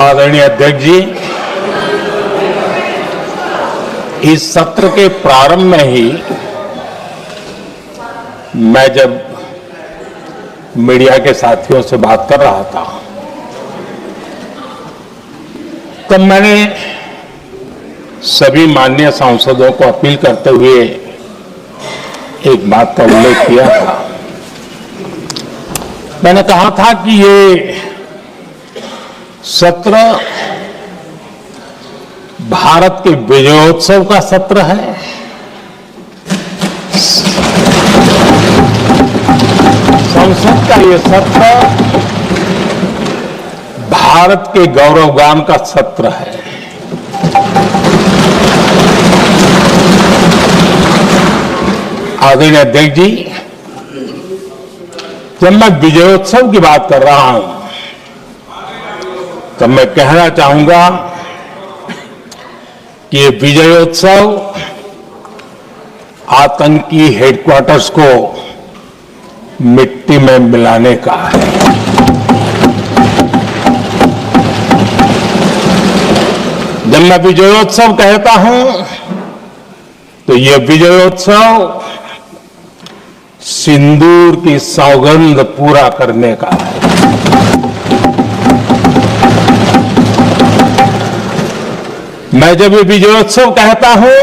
आदरणीय अध्यक्ष जी, इस सत्र के प्रारंभ में ही मैं जब मीडिया के साथियों से बात कर रहा था तब मैंने सभी माननीय सांसदों को अपील करते हुए एक बात का उल्लेख किया था। मैंने कहा था कि ये सत्र भारत के विजयोत्सव का सत्र है। संसद का ये सत्र भारत के गौरवगान का सत्र है। आदरणीय अध्यक्ष जी, जब मैं विजयोत्सव की बात कर रहा हूं तब मैं कहना चाहूंगा कि ये विजयोत्सव आतंकी हेडक्वार्टर्स को मिट्टी में मिलाने का है। जब मैं विजयोत्सव कहता हूं तो ये विजयोत्सव सिंदूर की सौगंध पूरा करने का है। मैं जब ये विजयोत्सव कहता हूं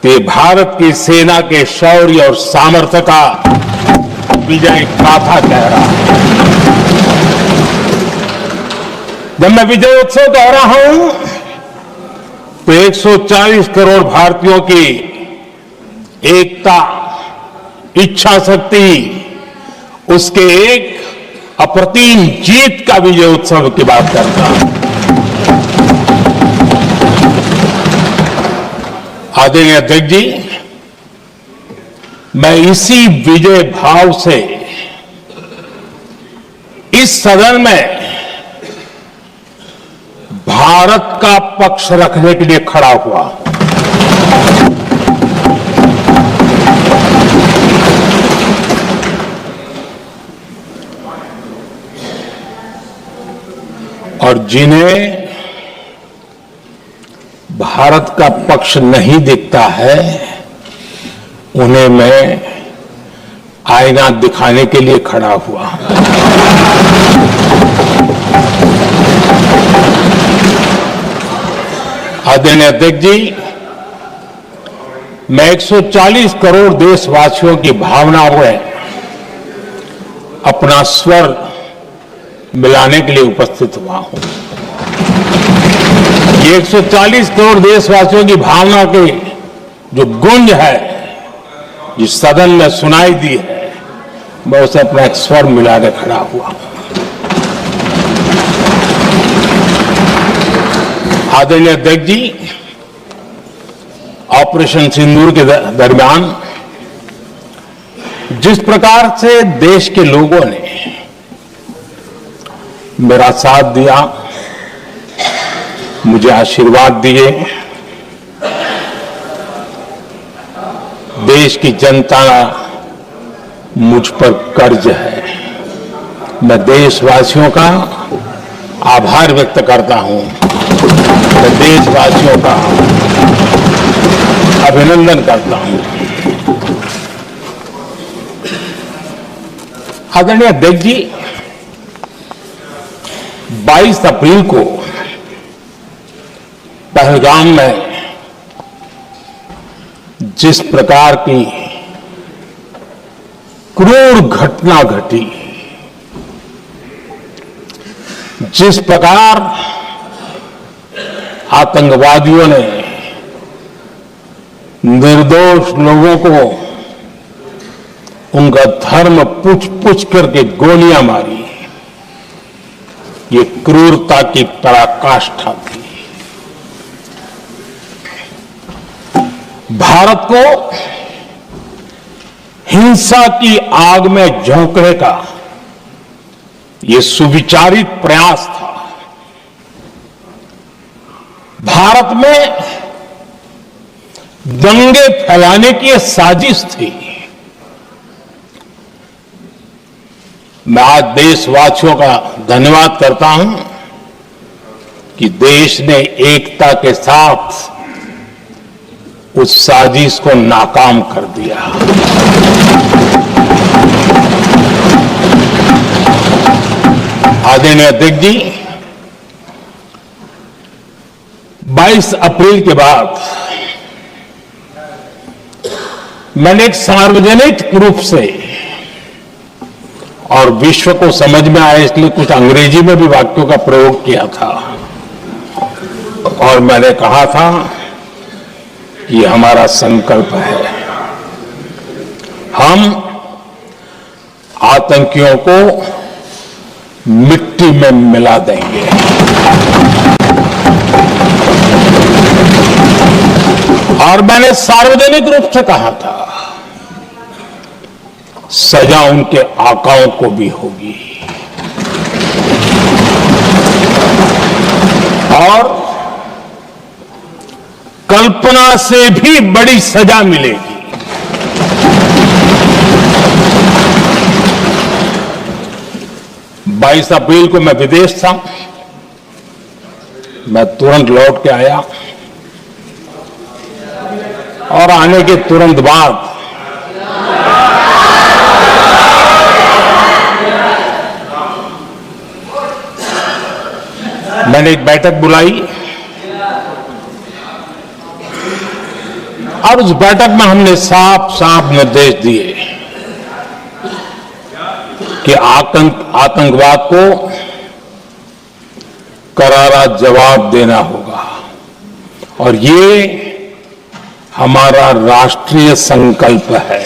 तो ये भारत की सेना के शौर्य और सामर्थ्य का विजय गाथा कह रहा है। जब मैं विजयोत्सव कह रहा हूं तो 140 करोड़ भारतीयों की एकता, इच्छा शक्ति, उसके एक अप्रतिम जीत का विजयोत्सव की बात करता हूं। आदरणीय अध्यक्ष जी, मैं इसी विजय भाव से इस सदन में भारत का पक्ष रखने के लिए खड़ा हुआ। और जिन्हें भारत का पक्ष नहीं दिखता है उन्हें मैं आईना दिखाने के लिए खड़ा हुआ। आदरणीय अध्यक्ष जी, मैं 140 करोड़ देशवासियों की भावनाओं में अपना स्वर मिलाने के लिए उपस्थित हुआ हूं। ये 140 करोड़ देशवासियों की भावना की जो गूंज है, जिस सदन में सुनाई दी है, मैं उसे अपना एक स्वर मिलाने खड़ा हुआ। आदरणीय अध्यक्ष जी, ऑपरेशन सिंदूर के दरमियान जिस प्रकार से देश के लोगों ने मेरा साथ दिया, मुझे आशीर्वाद दिए, देश की जनता मुझ पर कर्ज है। मैं देशवासियों का आभार व्यक्त करता हूं। मैं देशवासियों का अभिनंदन करता हूं। आदरणीय अध्यक्ष जी, 22 अप्रैल को पहलगाम में जिस प्रकार की क्रूर घटना घटी, जिस प्रकार आतंकवादियों ने निर्दोष लोगों को उनका धर्म पूछ पूछ करके गोलियां मारी, ये क्रूरता की पराकाष्ठा थी। भारत को हिंसा की आग में झोंकने का ये सुविचारित प्रयास था। भारत में दंगे फैलाने की यह साजिश थी। मैं आज देशवासियों का धन्यवाद करता हूं कि देश ने एकता के साथ उस साजिश को नाकाम कर दिया। आदरणीय अध्यक्ष जी, 22 अप्रैल के बाद मैंने एक सार्वजनिक रूप से और विश्व को समझ में आए इसलिए कुछ अंग्रेजी में भी वाक्यों का प्रयोग किया था और मैंने कहा था कि हमारा संकल्प है, हम आतंकियों को मिट्टी में मिला देंगे। और मैंने सार्वजनिक रूप से कहा था, सजा उनके आकाओं को भी होगी और कल्पना से भी बड़ी सजा मिलेगी। 22 अप्रैल को मैं विदेश था, मैं तुरंत लौट के आया और आने के तुरंत बाद मैंने एक बैठक बुलाई और उस बैठक में हमने साफ साफ निर्देश दिए कि आतंकवाद को करारा जवाब देना होगा और ये हमारा राष्ट्रीय संकल्प है।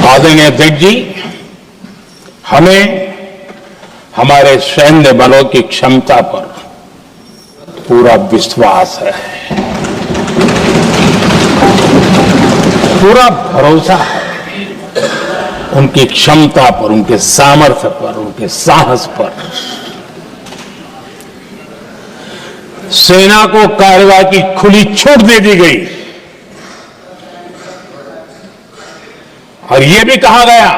आदरणीय अध्यक्ष जी, हमें हमारे सैन्य बलों की क्षमता पर पूरा विश्वास है, पूरा भरोसा है उनकी क्षमता पर, उनके सामर्थ्य पर, उनके साहस पर। सेना को कार्रवाई की खुली छूट दे दी गई और यह भी कहा गया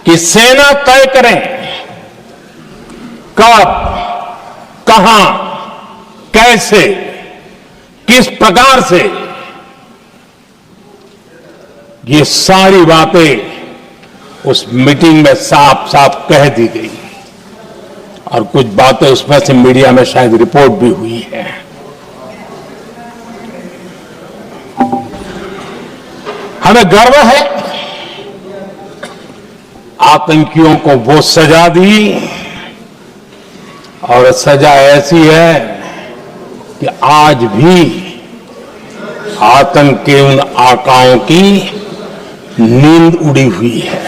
कि सेना तय करें कब, कहां, कैसे, किस प्रकार से। ये सारी बातें उस मीटिंग में साफ साफ कह दी गई और कुछ बातें उसमें से मीडिया में शायद रिपोर्ट भी हुई है। हमें गर्व है, आतंकियों को वो सजा दी और सजा ऐसी है कि आज भी आतंक के उन आकाओं की नींद उड़ी हुई है।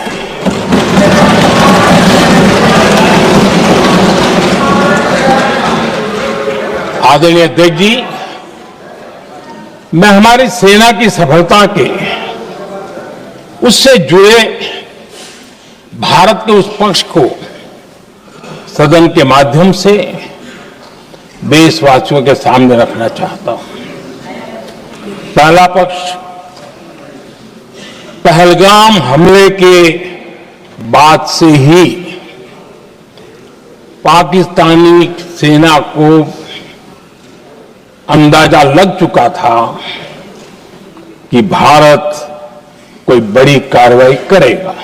आदरणीय अध्यक्ष जी, मैं हमारी सेना की सफलता के उससे जुड़े भारत के उस पक्ष को सदन के माध्यम से देशवासियों के सामने रखना चाहता हूं। पहला पक्ष, पहलगाम हमले के बाद से ही पाकिस्तानी सेना को अंदाजा लग चुका था कि भारत कोई बड़ी कार्रवाई करेगा।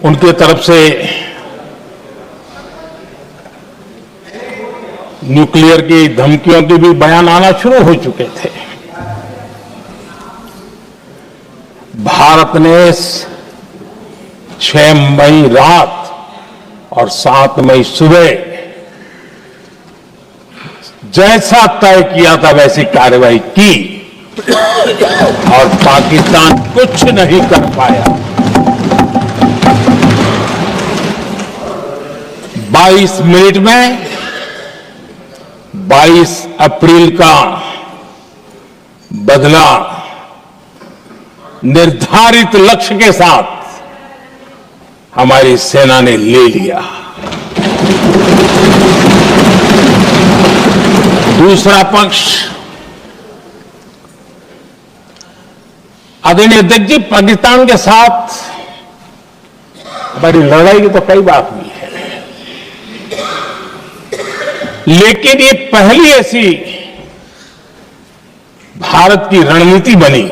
उनके तरफ से न्यूक्लियर की धमकियों के भी बयान आना शुरू हो चुके थे। भारत ने 6 मई रात और 7 मई सुबह जैसा तय किया था वैसी कार्रवाई की और पाकिस्तान कुछ नहीं कर पाया। 22 मिनट में 22 अप्रैल का बदला निर्धारित लक्ष्य के साथ हमारी सेना ने ले लिया। दूसरा पक्ष, आदरणीय अध्यक्ष जी, पाकिस्तान के साथ बड़ी लड़ाई की तो कई बार हुई है, लेकिन ये पहली ऐसी भारत की रणनीति बनी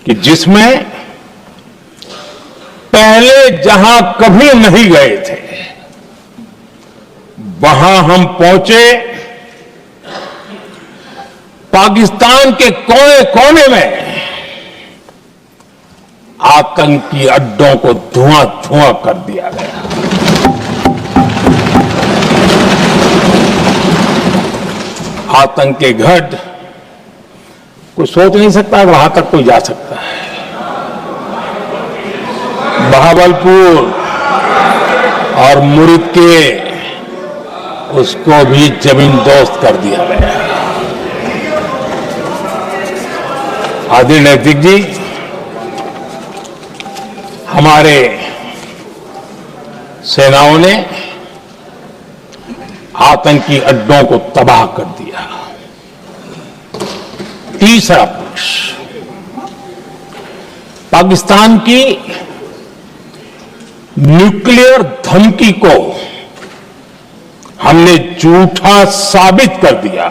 कि जिसमें पहले जहां कभी नहीं गए थे वहां हम पहुंचे, पाकिस्तान के कोने कोने में आतंकी अड्डों को धुआं धुआं कर दिया गया। आतंक के गढ़ कोई सोच नहीं सकता वहां तक कोई जा सकता है। बहावलपुर और मुरीद के उसको भी जमींदोस्त कर दिया गया। आदरणीय अध्यक्ष जी, हमारे सेनाओं ने आतंकी अड्डों को तबाह कर दिया। तीसरा पक्ष, पाकिस्तान की न्यूक्लियर धमकी को हमने झूठा साबित कर दिया।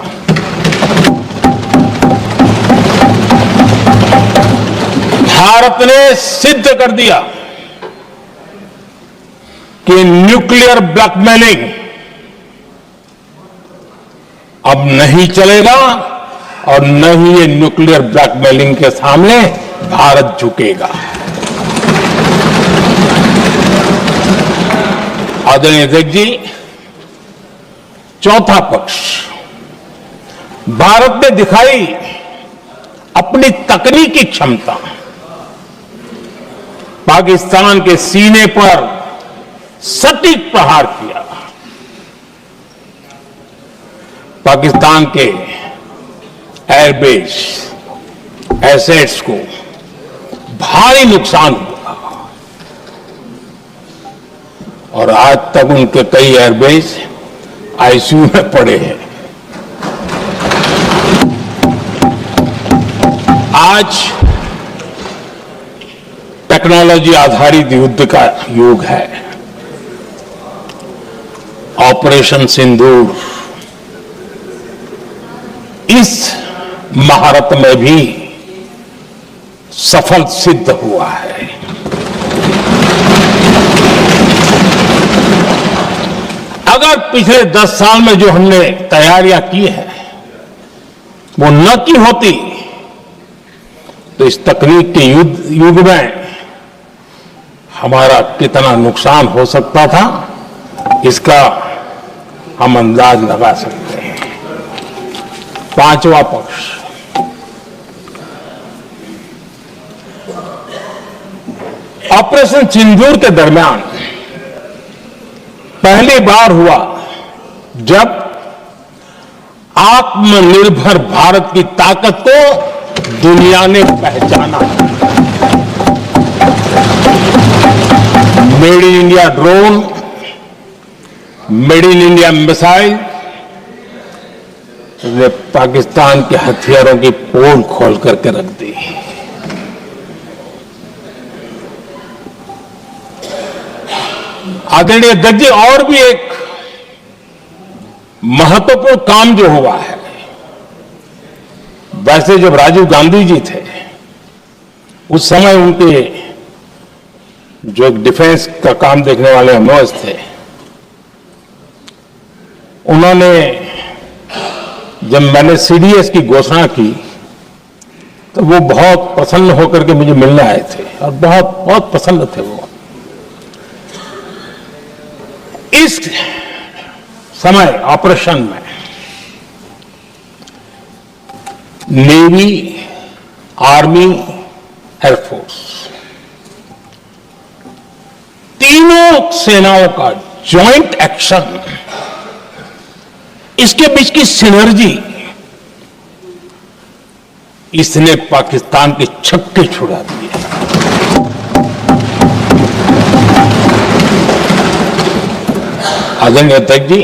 भारत ने सिद्ध कर दिया कि न्यूक्लियर ब्लैकमेलिंग अब नहीं चलेगा और न ही ये न्यूक्लियर ब्लैकमेलिंग के सामने भारत झुकेगा। आदरणीय अध्यक्ष जी, चौथा पक्ष, भारत ने दिखाई अपनी तकनीकी क्षमता। पाकिस्तान के सीने पर सटीक प्रहार किया। पाकिस्तान के एयरबेस एसेट्स को भारी नुकसान हुआ और आज तक उनके कई एयरबेस आईसीयू में पड़े हैं। आज टेक्नोलॉजी आधारित युद्ध का युग है। ऑपरेशन सिंदूर इस महारत में भी सफल सिद्ध हुआ है। अगर पिछले 10 साल में जो हमने तैयारियां की हैं वो न की होती तो इस तकनीक के युग में हमारा कितना नुकसान हो सकता था, इसका हम अंदाज लगा सकते हैं। पांचवा पक्ष, ऑपरेशन सिंदूर के दरमियान पहली बार हुआ जब आत्मनिर्भर भारत की ताकत को दुनिया ने पहचाना। Made in India drone, made in India missile ने पाकिस्तान के हथियारों की पोल खोल करके रख दी। आदरणीय अध्यक्ष जी, और भी एक महत्वपूर्ण काम जो हुआ है, वैसे जब राजीव गांधी जी थे उस समय उनके जो एक डिफेंस का काम देखने वाले एमओएस थे, उन्होंने जब मैंने सीडीएस की घोषणा की तो वो बहुत प्रसन्न होकर के मुझे मिलने आए थे और बहुत बहुत प्रसन्न थे वो। इस समय ऑपरेशन में नेवी, आर्मी, एयरफोर्स तीनों सेनाओं का जॉइंट एक्शन, इसके बीच की सिनर्जी, इसने पाकिस्तान के छक्के छुड़ा दिए। आदरणीय अध्यक्ष जी,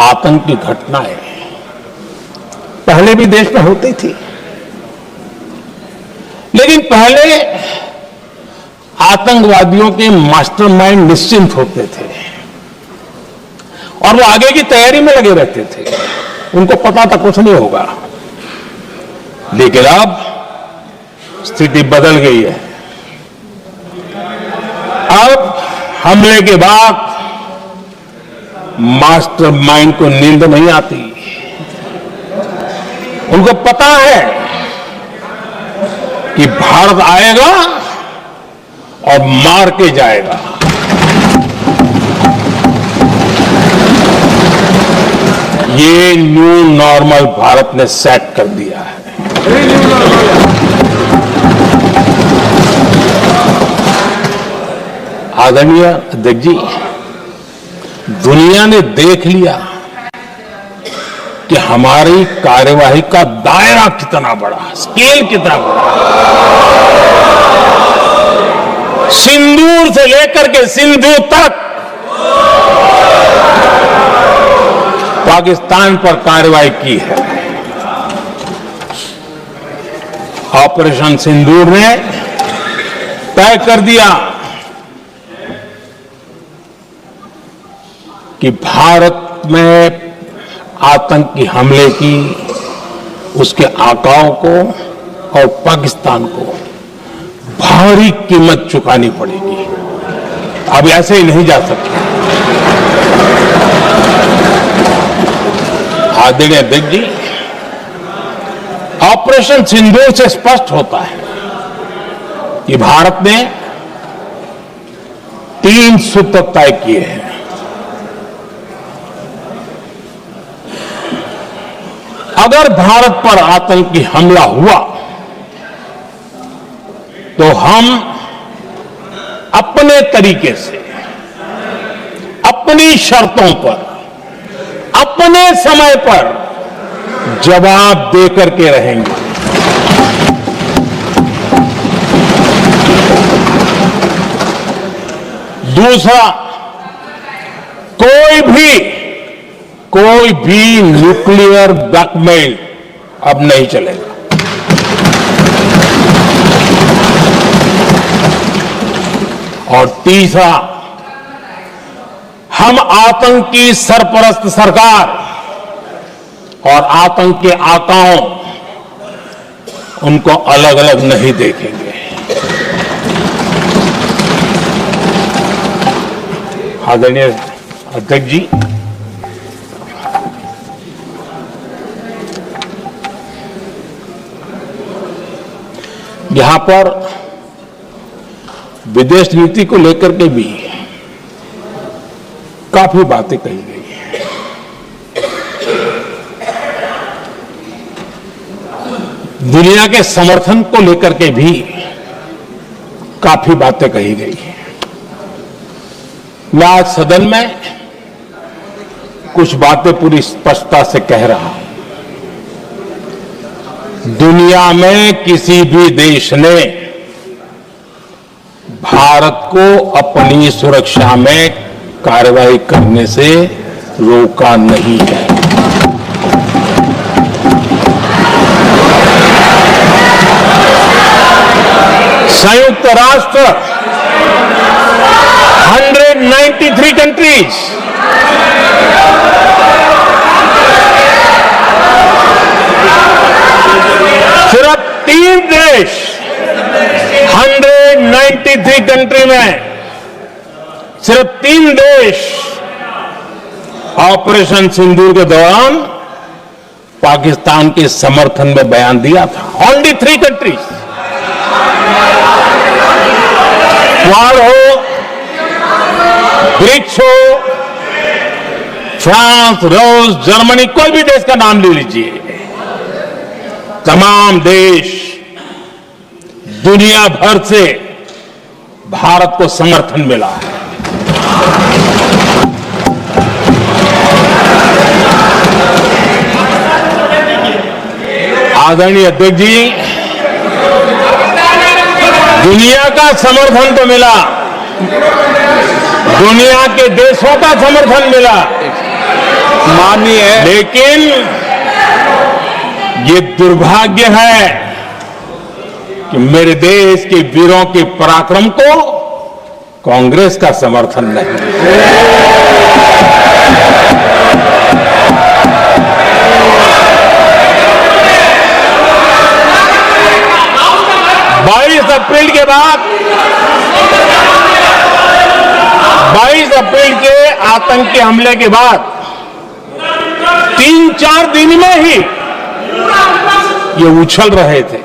आतंक की घटनाएं पहले भी देश में होती थी, लेकिन पहले आतंकवादियों के मास्टरमाइंड निश्चिंत होते थे और वो आगे की तैयारी में लगे रहते थे। उनको पता था कुछ नहीं होगा। लेकिन अब स्थिति बदल गई है। अब हमले के बाद मास्टरमाइंड को नींद नहीं आती। उनको पता है कि भारत आएगा और मार के जाएगा। ये न्यू नॉर्मल भारत ने सेट कर दिया है। आदरणीय अध्यक्ष जी, दुनिया ने देख लिया कि हमारी कार्यवाही का दायरा कितना बड़ा, स्केल कितना बड़ा। सिंदूर से लेकर के सिंधु तक पाकिस्तान पर कार्रवाई की है। ऑपरेशन सिंदूर ने तय कर दिया कि भारत में आतंकी हमले की उसके आकाओं को और पाकिस्तान को भारी कीमत चुकानी पड़ेगी। अब ऐसे ही नहीं जा सकते। आदरणीय अध्यक्ष जी, ऑपरेशन सिंदूर से स्पष्ट होता है कि भारत ने 3 सूत्र तय किए हैं। अगर भारत पर आतंकी हमला हुआ तो हम अपने तरीके से, अपनी शर्तों पर, अपने समय पर जवाब देकर के रहेंगे। दूसरा, कोई भी न्यूक्लियर ब्लैकमेल अब नहीं चलेगा। और तीसरा, हम आतंकी सरपरस्त सरकार और आतंक के आकाओं उनको अलग अलग नहीं देखेंगे। आदरणीय अध्यक्ष जी, यहां पर विदेश नीति को लेकर के भी काफी बातें कही गई हैं। दुनिया के समर्थन को लेकर के भी काफी बातें कही गई हैं। मैं आज सदन में कुछ बातें पूरी स्पष्टता से कह रहा हूं। दुनिया में किसी भी देश ने भारत को अपनी सुरक्षा में कार्रवाई करने से रोका नहीं है। संयुक्त राष्ट्र 193 कंट्रीज सिर्फ 3 देश 193 कंट्री में सिर्फ 3 देश ऑपरेशन सिंदूर के दौरान पाकिस्तान के समर्थन में बयान दिया था। Only 3 countries. क्वाड हो, ब्रिक्स हो, फ्रांस, रूस, जर्मनी, कोई भी देश का नाम ले लीजिए, तमाम देश दुनिया भर से भारत को समर्थन मिला है। आदरणीय अध्यक्ष जी, दुनिया का समर्थन तो मिला, दुनिया के देशों का समर्थन मिला, माननीय है, लेकिन ये दुर्भाग्य है कि मेरे देश के वीरों के पराक्रम को कांग्रेस का समर्थन नहीं। 22 अप्रैल के बाद 22 अप्रैल के आतंकी हमले के बाद 3-4 दिन में ही ये उछल रहे थे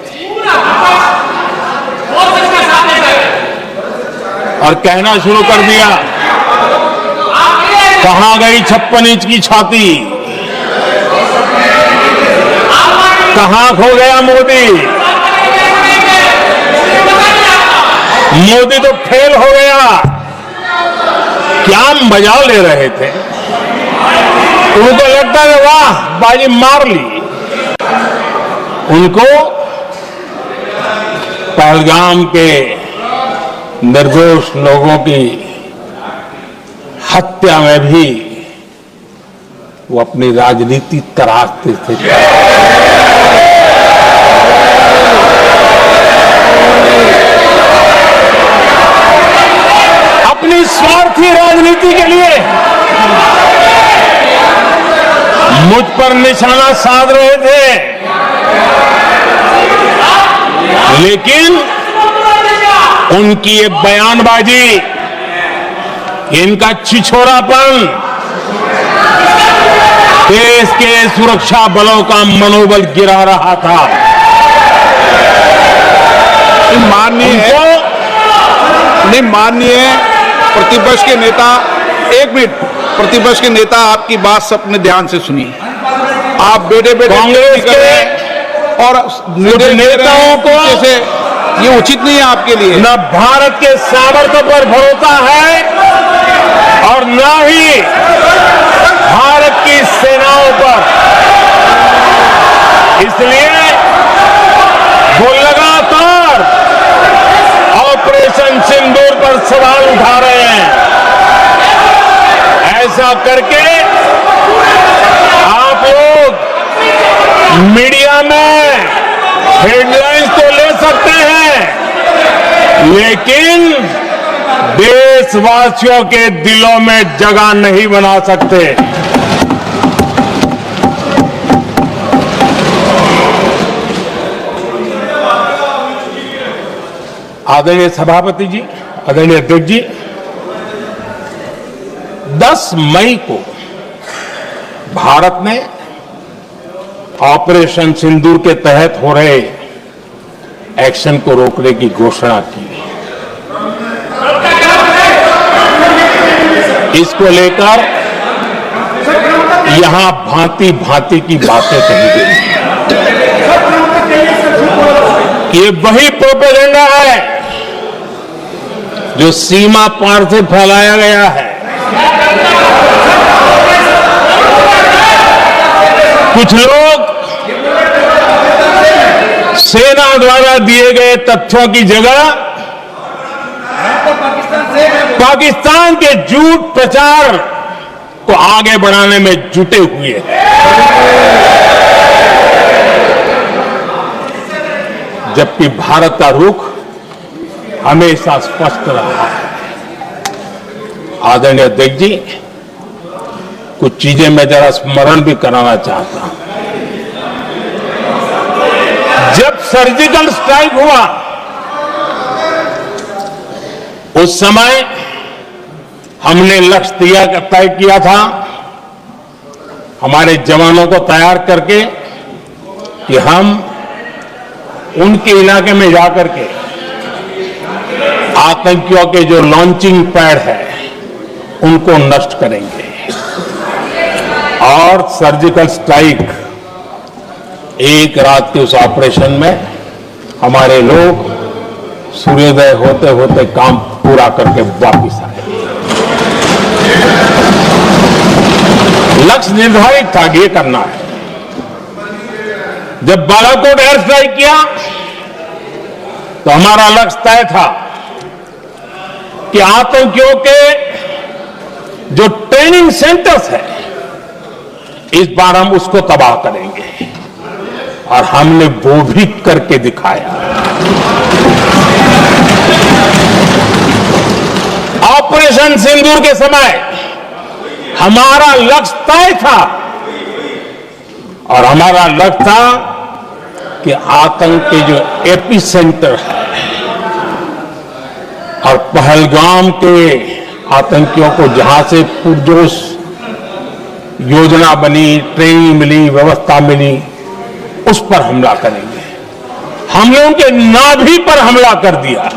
और कहना शुरू कर दिया, कहां गई 56 इंच की छाती, कहां खो गया मोदी, मोदी तो फेल हो गया। क्या मजा ले रहे थे, उनको लगता है वाह बाजी मार ली। उनको पहलगाम के निर्दोष लोगों की हत्या में भी वो अपनी राजनीति तराशते थे। अपनी स्वार्थी राजनीति के लिए मुझ पर निशाना साध रहे थे, लेकिन उनकी ये बयानबाजी, इनका छिछोरापन देश के सुरक्षा बलों का मनोबल गिरा रहा था। माननीय प्रतिपक्ष के नेता, एक मिनट, प्रतिपक्ष के नेता आपकी बात अपने ध्यान से सुनिए। आप बेटे कांग्रेस के और नेताओं को जैसे ये उचित नहीं है आपके लिए। न भारत के सामर्थ्य पर भरोसा है और न ही भारत की सेनाओं पर, इसलिए वो लगातार ऑपरेशन सिंदूर पर सवाल उठा रहे हैं। ऐसा करके आप लोग मीडिया में हेडलाइंस तो ले सकते हैं, लेकिन देशवासियों के दिलों में जगह नहीं बना सकते। आदरणीय सभापति जी, आदरणीय अध्यक्ष जी, 10 मई को भारत ने ऑपरेशन सिंदूर के तहत हो रहे एक्शन को रोकने की घोषणा की। इसको लेकर यहां भांति भांति की बातें कही गई। ये वही प्रोपेगेंडा है जो सीमा पार से फैलाया गया है। कुछ लोग सेना द्वारा दिए गए तथ्यों की जगह पाकिस्तान के झूठ प्रचार को आगे बढ़ाने में जुटे हुए हैं। जबकि भारत का रुख हमेशा स्पष्ट रहा है। आदरणीय अध्यक्ष जी, कुछ चीजें मैं जरा स्मरण भी कराना चाहता हूं। जब सर्जिकल स्ट्राइक हुआ उस समय हमने लक्ष्य तय किया था, हमारे जवानों को तैयार करके कि हम उनके इलाके में जाकर के आतंकियों के जो लॉन्चिंग पैड है उनको नष्ट करेंगे। और सर्जिकल स्ट्राइक, एक रात के उस ऑपरेशन में हमारे लोग सूर्योदय होते होते काम पूरा करके वापिस आए। लक्ष्य निर्धारित था कि ये करना है। जब बालाकोट एयर स्ट्राइक किया तो हमारा लक्ष्य तय था कि आतंकियों के जो ट्रेनिंग सेंटर्स है, इस बार हम उसको तबाह करेंगे। और हमने वो भी करके दिखाया। ऑपरेशन सिंदूर के समय हमारा लक्ष्य तय था और हमारा लक्ष्य था कि आतंक के जो एपी सेंटर है और पहलगाम के आतंकियों को जहां से पुरजोश योजना बनी, ट्रेनिंग मिली, व्यवस्था मिली, उस पर हमला करेंगे। हमने उनके नाभि पर हमला कर दिया।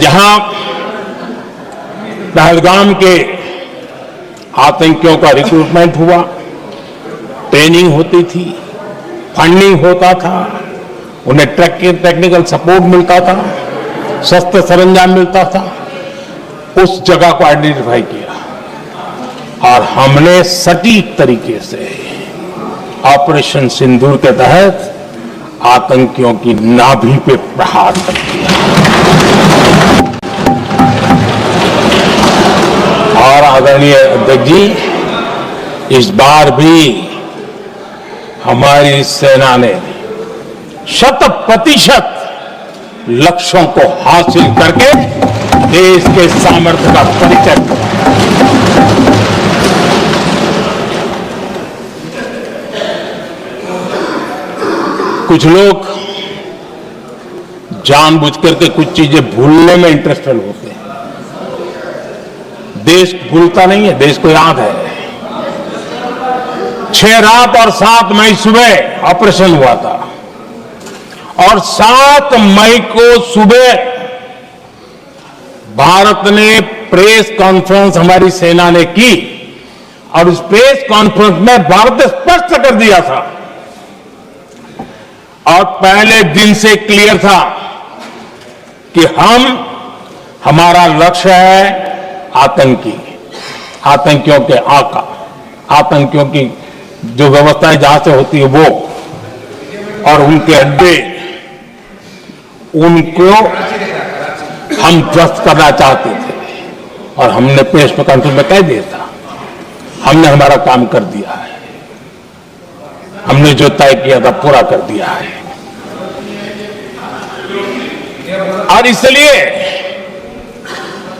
जहां पहलगाम के आतंकियों का रिक्रूटमेंट हुआ, ट्रेनिंग होती थी, फंडिंग होता था, उन्हें टेक्निकल सपोर्ट मिलता था, शस्त्र सरंजाम मिलता था, उस जगह को आइडेंटिफाई किया और हमने सटीक तरीके से ऑपरेशन सिंदूर के तहत आतंकियों की नाभि पे प्रहार कर दिया। और आदरणीय अध्यक्ष जी, इस बार भी हमारी सेना ने 100% लक्ष्यों को हासिल करके देश के सामर्थ्य का परिचय दिया। कुछ लोग जानबूझ करके कुछ चीजें भूलने में इंटरेस्टेड होते हैं। देश भूलता नहीं है, देश को याद है। 6 रात और 7 मई सुबह ऑपरेशन हुआ था और 7 मई को सुबह भारत ने प्रेस कॉन्फ्रेंस हमारी सेना ने की और उस प्रेस कॉन्फ्रेंस में भारत ने स्पष्ट कर दिया था और पहले दिन से क्लियर था कि हमारा लक्ष्य है आतंकियों के आका, आतंकियों की जो व्यवस्थाएं जहां से होती है वो और उनके अड्डे, उनको हम ध्वस्त करना चाहते थे और हमने प्रेस कॉन्फ्रेंस में कह दिया था, हमने हमारा काम कर दिया है, हमने जो तय किया था पूरा कर दिया है। और इसलिए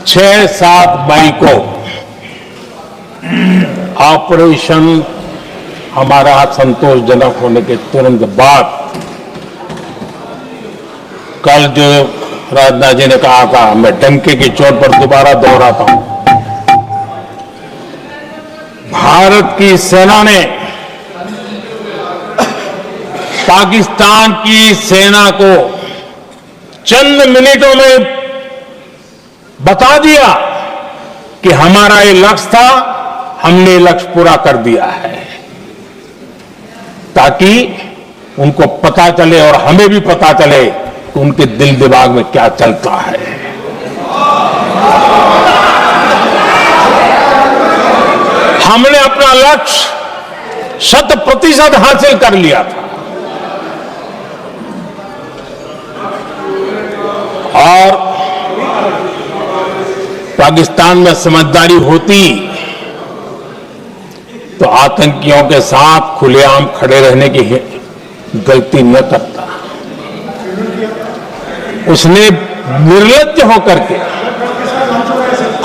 6-7 मई को ऑपरेशन हमारा संतोषजनक होने के तुरंत बाद कल जो राजनाथ जी ने कहा था, मैं डंके की चोट पर दोबारा दोहराता हूं, भारत की सेना ने पाकिस्तान की सेना को चंद मिनटों में बता दिया कि हमारा ये लक्ष्य था, हमने लक्ष्य पूरा कर दिया है, ताकि उनको पता चले और हमें भी पता चले कि उनके दिल दिमाग में क्या चलता है। हमने अपना लक्ष्य 100% हासिल कर लिया था और पाकिस्तान में समझदारी होती तो आतंकियों के साथ खुलेआम खड़े रहने की गलती न करता। उसने निर्लज्ज होकर के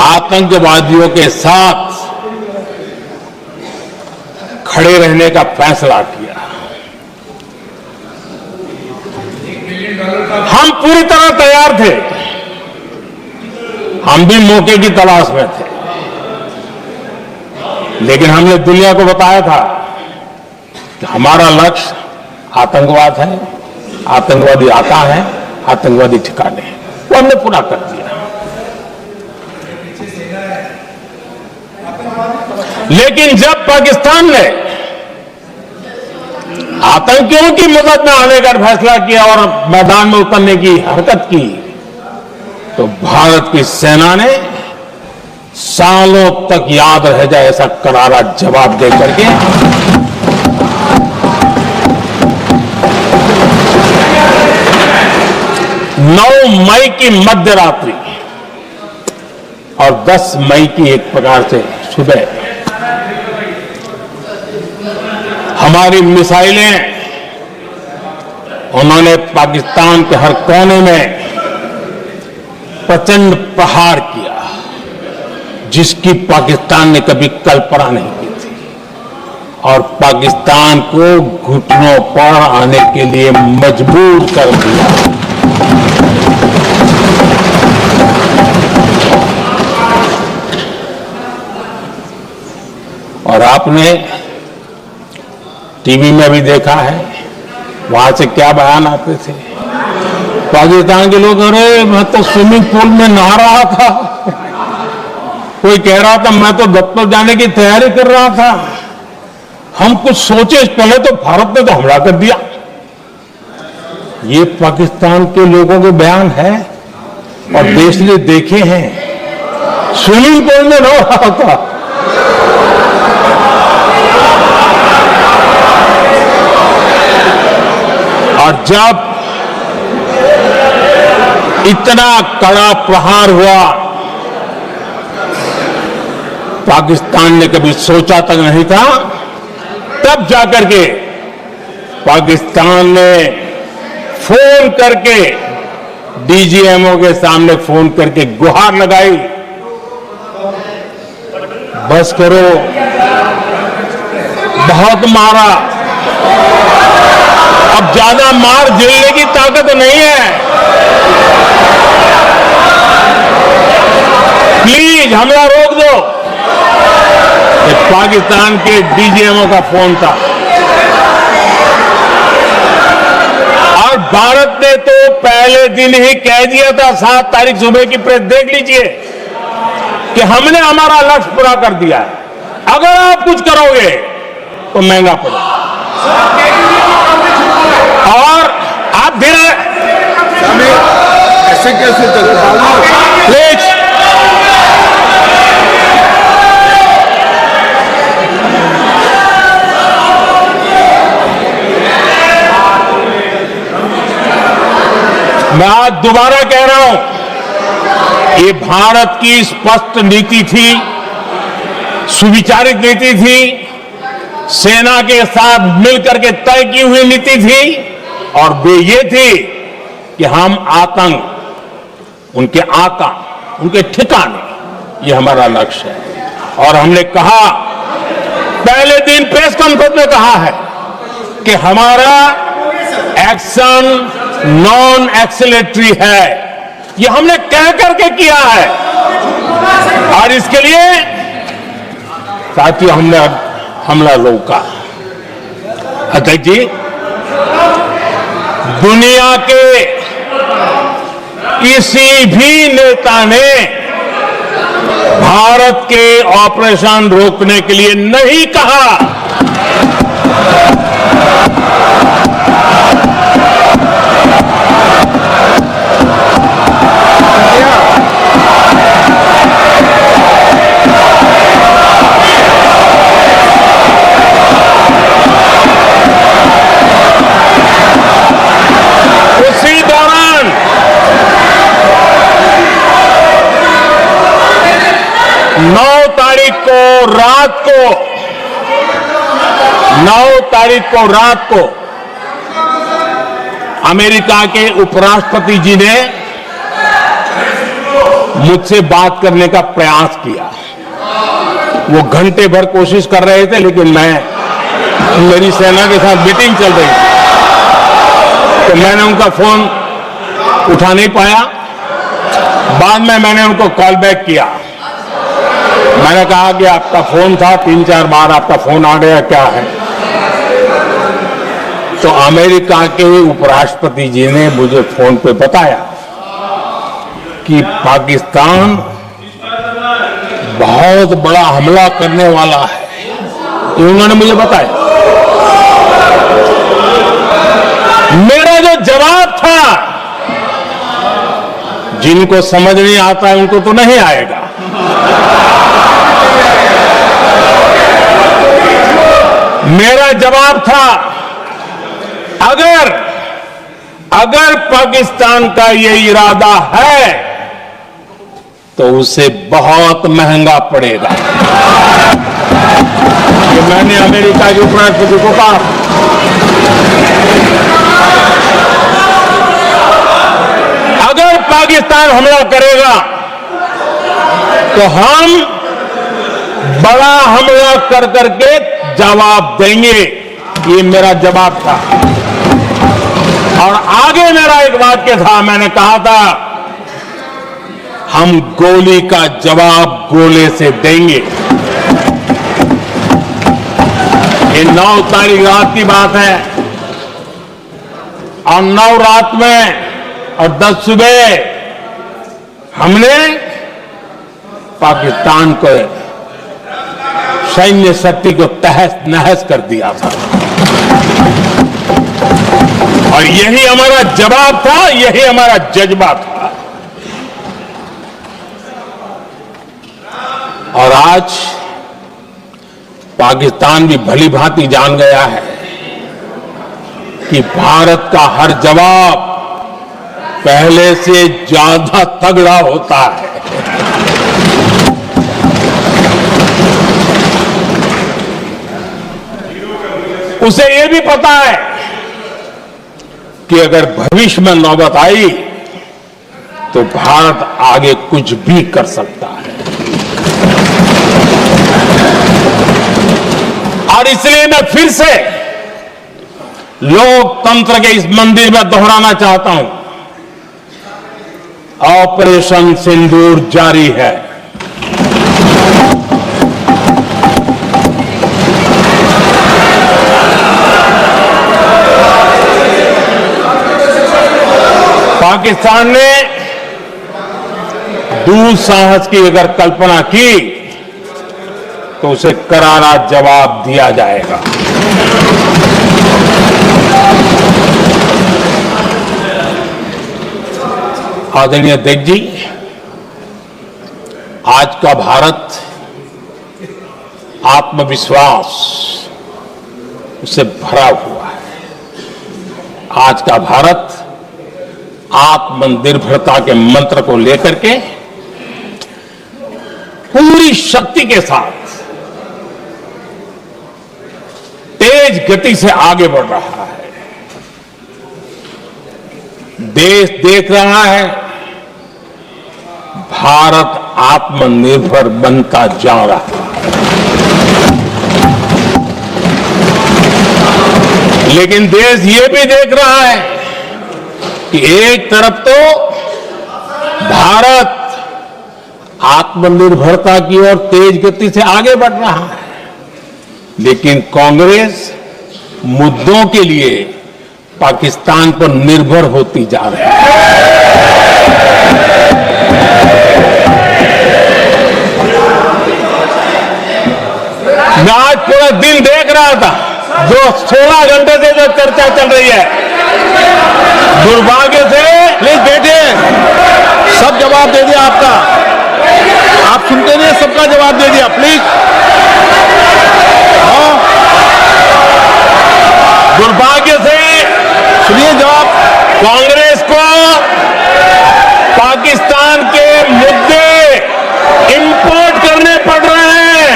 आतंकवादियों के साथ खड़े रहने का फैसला किया। हम पूरी तरह तैयार थे, हम भी मौके की तलाश में थे, लेकिन हमने दुनिया को बताया था कि हमारा लक्ष्य आतंकवाद है, आतंकवादी आता है, आतंकवादी ठिकाने हैं, वो हमने पूरा कर दिया। लेकिन जब पाकिस्तान ने आतंकियों की मदद में आने का फैसला किया और मैदान में उतरने की हरकत की, तो भारत की सेना ने सालों तक याद रह जाए ऐसा करारा जवाब दे करके 9 मई की मध्य रात्रि और 10 मई की एक प्रकार से सुबह हमारी मिसाइलें उन्होंने पाकिस्तान के हर कोने में प्रचंड प्रहार किया, जिसकी पाकिस्तान ने कभी कल्पना नहीं की थी, और पाकिस्तान को घुटनों पर आने के लिए मजबूर कर दिया। और आपने टीवी में भी देखा है, वहां से क्या बयान आते थे। पाकिस्तान के लोग, अरे मैं तो स्विमिंग पूल में नहा रहा था, कोई कह रहा था मैं तो दफ्तर जाने की तैयारी कर रहा था, हम कुछ सोचे पहले तो भारत ने तो हमला कर दिया। ये पाकिस्तान के लोगों के बयान है और देश ने देखे हैं। स्विमिंग पूल में नहा रहा था। और जब इतना कड़ा प्रहार हुआ, पाकिस्तान ने कभी सोचा तक नहीं था, तब जाकर के पाकिस्तान ने फोन करके डीजीएमओ के सामने फोन करके गुहार लगाई, बस करो, बहुत मारा, अब ज्यादा मार झेलने की ताकत नहीं है, प्लीज हमला रोक दो। ये पाकिस्तान के डीजीएमओ का फोन था। और भारत ने तो पहले दिन ही कह दिया था, 7 तारीख सुबह की प्रेस देख लीजिए, कि हमने हमारा लक्ष्य पूरा कर दिया है, अगर आप कुछ करोगे तो महंगा पड़ेगा। और आप फिर ऐसे कैसे चलता है? प्लीज मैं आज दोबारा कह रहा हूं, ये भारत की स्पष्ट नीति थी, सुविचारित नीति थी, सेना के साथ मिलकर के तय की हुई नीति थी, और वे ये थी कि हम आतंक, उनके आका, उनके ठिकाने, ये हमारा लक्ष्य है। और हमने कहा, पहले दिन प्रेस कॉन्फ्रेंस में कहा है कि हमारा एक्शन नॉन एक्सेलेटरी है, ये हमने कह करके किया है। और इसके लिए साथियों हमने हमला रोका। अध्यक्ष जी, दुनिया के किसी भी नेता ने भारत के ऑपरेशन रोकने के लिए नहीं कहा। उसी दौरान 9 तारीख को रात को अमेरिका के उपराष्ट्रपति जी ने मुझसे बात करने का प्रयास किया। वो घंटे भर कोशिश कर रहे थे, लेकिन मेरी सेना के साथ मीटिंग चल रही थी, तो मैंने उनका फोन उठा नहीं पाया। बाद में मैंने उनको कॉल बैक किया। मैंने कहा कि आपका फोन था, 3-4 बार आपका फोन आ गया, क्या है? तो अमेरिका के उपराष्ट्रपति जी ने मुझे फोन पे बताया कि पाकिस्तान बहुत बड़ा हमला करने वाला है, ये उन्होंने मुझे बताया। मेरा जो जवाब था, जिनको समझ नहीं आता है उनको तो नहीं आएगा, मेरा जवाब था, अगर पाकिस्तान का ये इरादा है तो उसे बहुत महंगा पड़ेगा। कि मैंने अमेरिका के उपराष्ट्रपति को कहा अगर पाकिस्तान हमला करेगा तो हम बड़ा हमला कर करके जवाब देंगे। ये मेरा जवाब था। और आगे मेरा एक वाक्य था, मैंने कहा था हम गोली का जवाब गोले से देंगे। ये 9 तारीख रात की बात है और 9 रात में और 10 सुबह हमने पाकिस्तान को सैन्य शक्ति को तहस नहस कर दिया था। और यही हमारा जवाब था, यही हमारा जज्बा था। और आज पाकिस्तान भी भली भांति जान गया है कि भारत का हर जवाब पहले से ज्यादा तगड़ा होता है। उसे यह भी पता है कि अगर भविष्य में नौबत आई तो भारत आगे कुछ भी कर सकता है। और इसलिए मैं फिर से लोकतंत्र के इस मंदिर में दोहराना चाहता हूं, ऑपरेशन सिंदूर जारी है। पाकिस्तान ने दुस्साहस की अगर कल्पना की तो उसे करारा जवाब दिया जाएगा। आदरणीय अध्यक्ष जी, आज का भारत आत्मविश्वास से भरा हुआ है। आज का भारत आत्मनिर्भरता के मंत्र को लेकर के पूरी शक्ति के साथ तेज गति से आगे बढ़ रहा है। देश देख रहा है भारत आत्मनिर्भर बनता जा रहा है। लेकिन देश ये भी देख रहा है कि एक तरफ तो भारत आत्मनिर्भरता की ओर तेज गति से आगे बढ़ रहा है, लेकिन कांग्रेस मुद्दों के लिए पाकिस्तान पर निर्भर होती जा रही है। मैं आज पूरा दिन देख रहा था, जो 16 घंटे से जो चर्चा चल रही है, दुर्भाग्य से प्लीज बैठिए, सब जवाब दे दिया आपका। आप सुनते नहीं, सबका जवाब दे दिया। प्लीज दुर्भाग्य से सुनिए जवाब। कांग्रेस को पाकिस्तान के मुद्दे इंपोर्ट करने पड़ रहे हैं।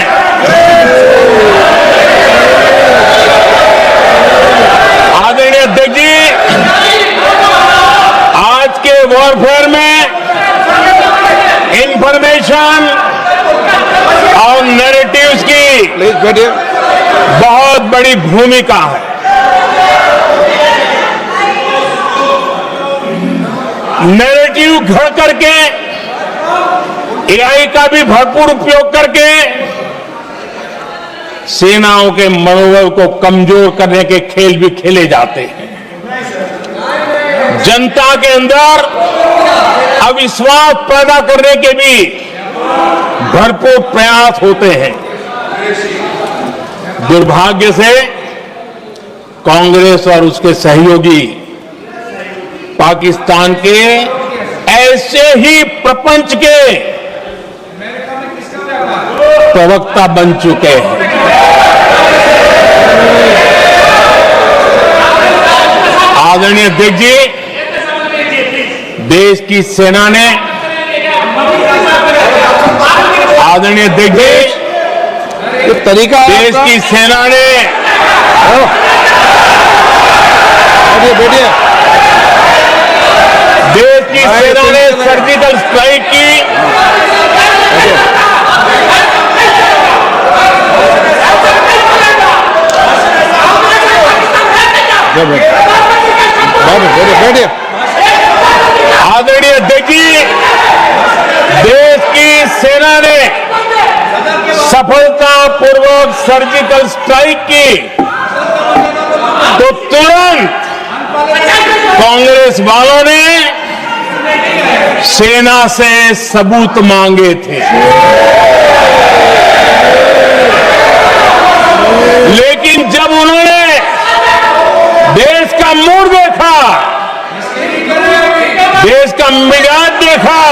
आदरणीय अध्यक्ष जी, आज के वॉरफेयर में इंफॉर्मेशन और नैरेटिव्स की प्लीज बैठिए। बहुत बड़ी भूमिका है। नैरेटिव घड़ करके एआई का भी भरपूर उपयोग करके सेनाओं के मनोबल को कमजोर करने के खेल भी खेले जाते हैं। जनता के अंदर अविश्वास पैदा करने के भी भरपूर प्रयास होते हैं। दुर्भाग्य से कांग्रेस और उसके सहयोगी पाकिस्तान के ऐसे ही प्रपंच के प्रवक्ता बन चुके हैं। आदरणीय अध्यक्ष जी, देश की सेना ने, आदरणीय अध्यक्ष जी, ये तरीका है देश आपका? की सेना ने बैठिए बैठिए। देश की सेना ने सर्जिकल स्ट्राइक की। बैठिए बैठिए। आदरणीय अध्यक्ष जी, देश की सेना ने सफलतापूर्वक सर्जिकल स्ट्राइक की तो तुरंत कांग्रेस वालों ने सेना से सबूत मांगे थे, लेकिन जब उन्होंने देश का मूड देखा, देश का मिजाज देखा,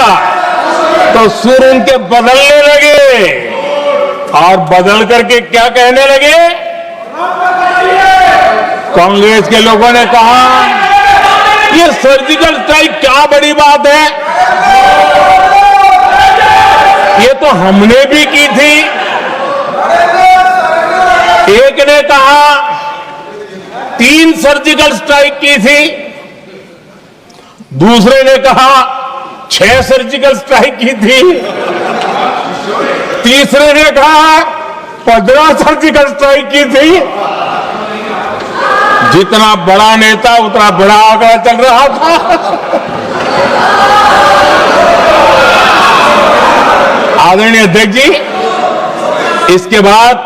तो सुर उनके बदलने लगे और बदल करके क्या कहने लगे? कांग्रेस के लोगों ने कहा ये सर्जिकल स्ट्राइक क्या बड़ी बात है, ये तो हमने भी की थी। एक ने कहा 3 सर्जिकल स्ट्राइक की थी, दूसरे ने कहा 6 सर्जिकल स्ट्राइक की थी, तीसरे ने कहा 15 सर्जिकल स्ट्राइक की थी। जितना बड़ा नेता उतना बड़ा आंकड़ा चल रहा था। आदरणीय अध्यक्ष जी, इसके बाद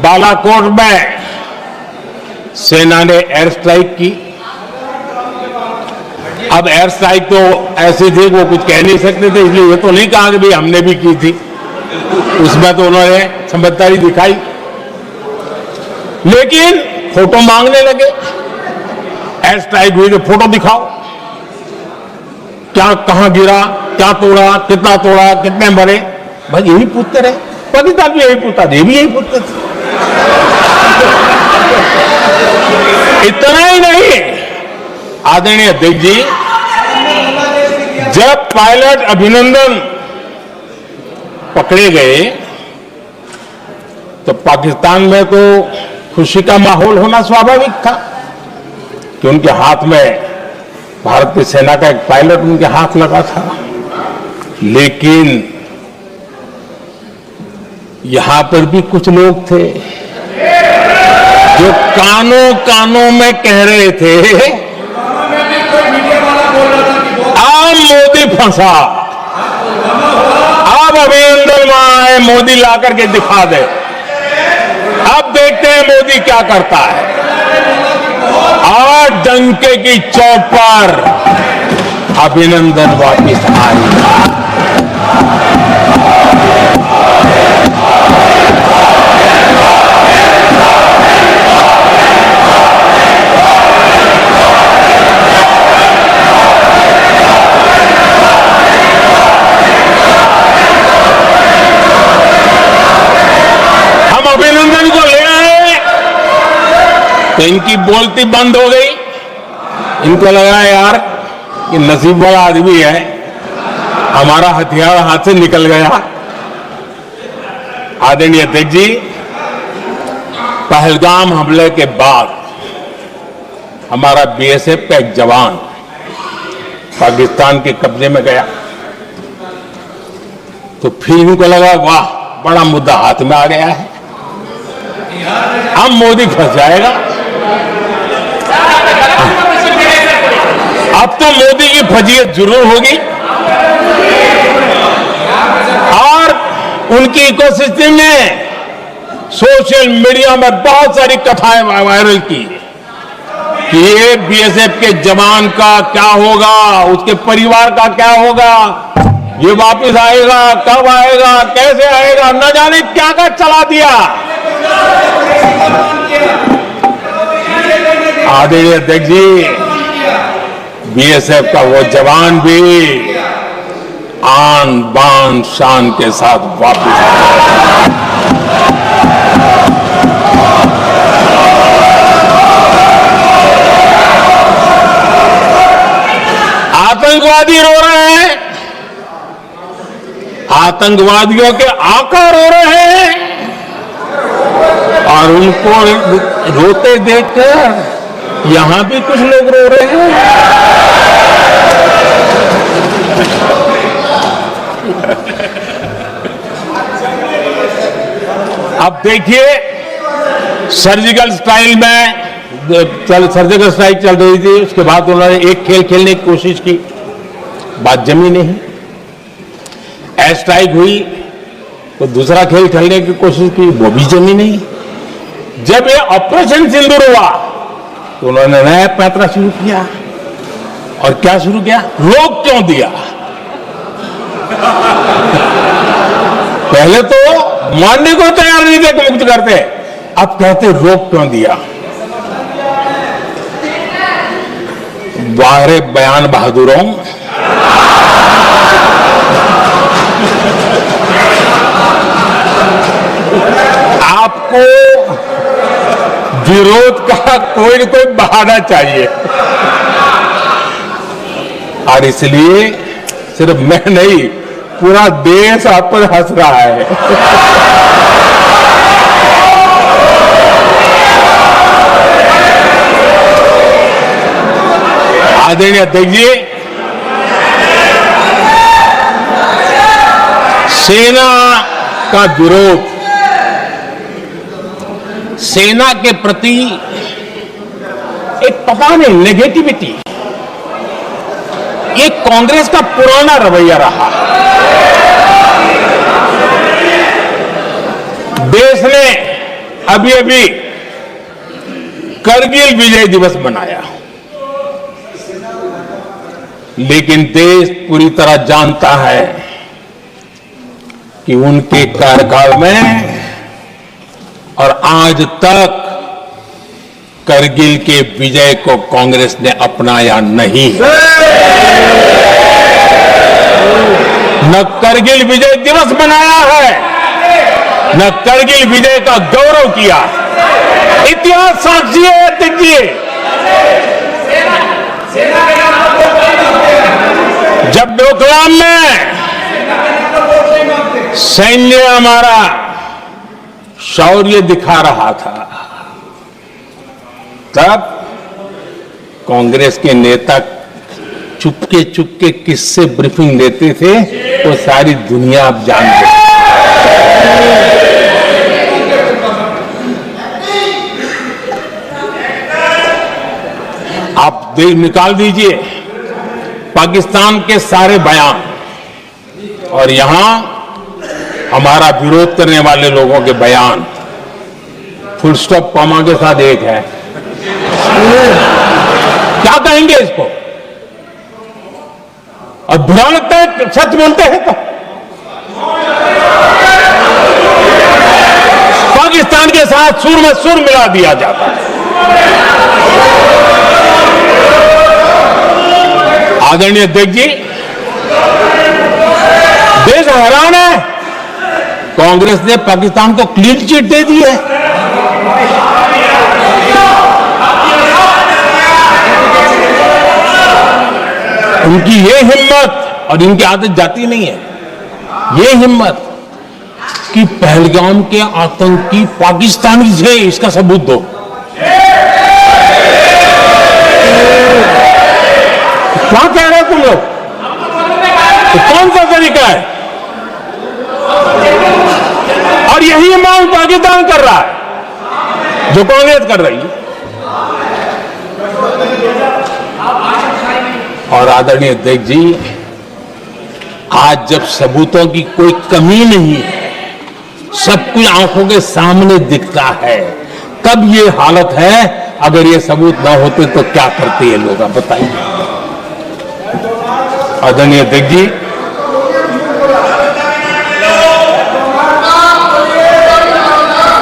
बालाकोट में सेना ने एयर स्ट्राइक की। अब एयर स्ट्राइक तो ऐसी थी वो कुछ कह नहीं सकते थे, इसलिए ये तो नहीं कहा कि भाई हमने भी की थी। उसमें तो उन्होंने समझदारी दिखाई, लेकिन फोटो मांगने लगे। एयर स्ट्राइक हुई तो फोटो दिखाओ, क्या कहां गिरा, क्या तोड़ा, कितना तोड़ा, कितने मरे, भाई यही पूछते रहे। पाकिस्तान भी यही पूछता, ये भी यही पूछते थे। इतना ही नहीं, आदरणीय अध्यक्ष जी, जब पायलट अभिनंदन पकड़े गए तो पाकिस्तान में तो खुशी का माहौल होना स्वाभाविक था कि उनके हाथ में भारतीय सेना का एक पायलट उनके हाथ लगा था। लेकिन यहां पर भी कुछ लोग थे जो कानों कानों में कह रहे थे अब मोदी फंसा, अब अभिनंदन वहां है, मोदी ला करके दिखा दे। अब देखते हैं मोदी क्या करता है। और डंके की चोट पर अभिनंदन वापिस आए। अभिनंदन को ले आए तो इनकी बोलती बंद हो गई। इनको लगा यार ये नसीब वाला आदमी है, हमारा हथियार हाथ से निकल गया। आदरणीय अध्यक्ष जी, पहलगाम हमले के बाद हमारा बीएसएफ का एक जवान पाकिस्तान के कब्जे में गया तो फिर इनको लगा वाह बड़ा मुद्दा हाथ में आ गया है, अब मोदी फंस जाएगा। अब तो मोदी की फजीयत जरूर होगी। और उनकी इकोसिस्टम ने सोशल मीडिया में बहुत सारी कथाएं वायरल की कि ये बीएसएफ के जवान का क्या होगा, उसके परिवार का क्या होगा, ये वापस आएगा, कब आएगा, कैसे आएगा, न जाने क्या क्या चला दिया। आदरणीय अध्यक्ष जी, बीएसएफ का वो जवान भी आन बान शान के साथ वापस आया। आतंकवादी रो रहे हैं, आतंकवादियों के आका रो रहे हैं और उनको रोते देखकर यहां भी कुछ लोग रो रहे हैं। अब देखिए, सर्जिकल स्ट्राइक में सर्जिकल स्ट्राइक चल रही थी, उसके बाद उन्होंने एक खेल खेलने की कोशिश की, बात जमी नहीं। एयर स्ट्राइक हुई तो दूसरा खेल खेलने की कोशिश की, वो भी जमी नहीं। जब ये ऑपरेशन सिंदूर हुआ तो उन्होंने नया पैंतरा शुरू किया। और क्या शुरू किया? रोक क्यों दिया? पहले तो मानने को तैयार नहीं थे कि मुक्त करते, अब कहते रोक क्यों दिया? वारे बयान बहादुरों, आपको विरोध का कोई न कोई बहाना चाहिए। और इसलिए सिर्फ मैं नहीं, पूरा देश आप पर हंस रहा है। आदरणीय अध्यक्ष जी, सेना का विरोध, सेना के प्रति एक पता नहीं नेगेटिविटी, ये कांग्रेस का पुराना रवैया रहा। देश ने अभी अभी करगिल विजय दिवस मनाया, लेकिन देश पूरी तरह जानता है कि उनके कार्यकाल में और आज तक करगिल के विजय को कांग्रेस ने अपनाया नहीं। न करगिल विजय दिवस मनाया है, न करगिल विजय का गौरव किया। इतिहास साक्षी है। देखिए, जब डोकलाम में सैन्य हमारा शौर्य दिखा रहा था, तब कांग्रेस के नेता चुपके चुपके किससे ब्रीफिंग देते थे, वो सारी दुनिया अब जानते हैं। आप निकाल दीजिए पाकिस्तान के सारे बयान और यहां हमारा विरोध करने वाले लोगों के बयान, फुल स्टॉप कॉमा के साथ एक है। क्या कहेंगे इसको? और बुरा लगता है सच बोलते हैं तो। पाकिस्तान के साथ सुर में सुर मिला दिया जाता है। आदरणीय अध्यक्ष जी, देश हैरान है, कांग्रेस ने पाकिस्तान को क्लीन चिट दे दी है। उनकी ये हिम्मत, और इनकी आदत जाती नहीं है, ये हिम्मत कि पहलगाम के आतंकी पाकिस्तानी थे, इसका सबूत दो। क्या कह रहे हो तुम लोग? तो कौन सा तरीका है? और यही मांग पाकिस्तान कर रहा है जो कांग्रेस कर रही है। और आदरणीय अध्यक्ष जी, आज जब सबूतों की कोई कमी नहीं है, सब कुछ आंखों के सामने दिखता है, तब ये हालत है। अगर ये सबूत ना होते तो क्या करते ये लोग, आप बताइए। आदरणीय अध्यक्ष जी,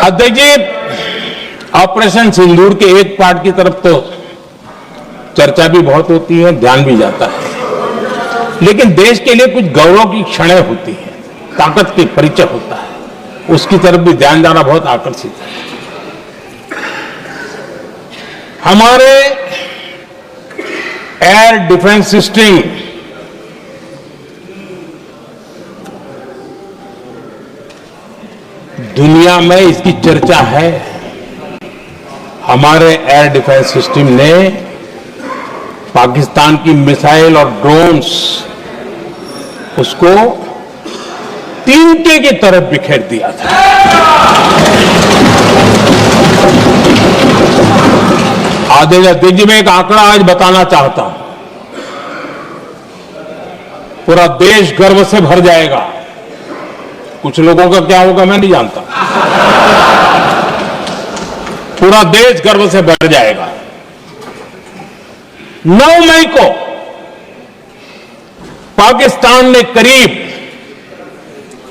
अध्यक्ष जी, ऑपरेशन सिंदूर के एक पार्ट की तरफ तो चर्चा भी बहुत होती है, ध्यान भी जाता है, लेकिन देश के लिए कुछ गौरव की क्षणें होती हैं, ताकत की परिचय होता है, उसकी तरफ भी ध्यान जाना बहुत आकर्षित है। हमारे एयर डिफेंस सिस्टम दुनिया में इसकी चर्चा है। हमारे एयर डिफेंस सिस्टम ने पाकिस्तान की मिसाइल और ड्रोन्स उसको तीनटे की तरफ बिखेर दिया था। आदेश अध्यक्ष जी, मैं एक आंकड़ा आज बताना चाहता हूं, पूरा देश गर्व से भर जाएगा। कुछ लोगों का क्या होगा मैं नहीं जानता, पूरा देश गर्व से भर जाएगा। 9 मई को पाकिस्तान ने करीब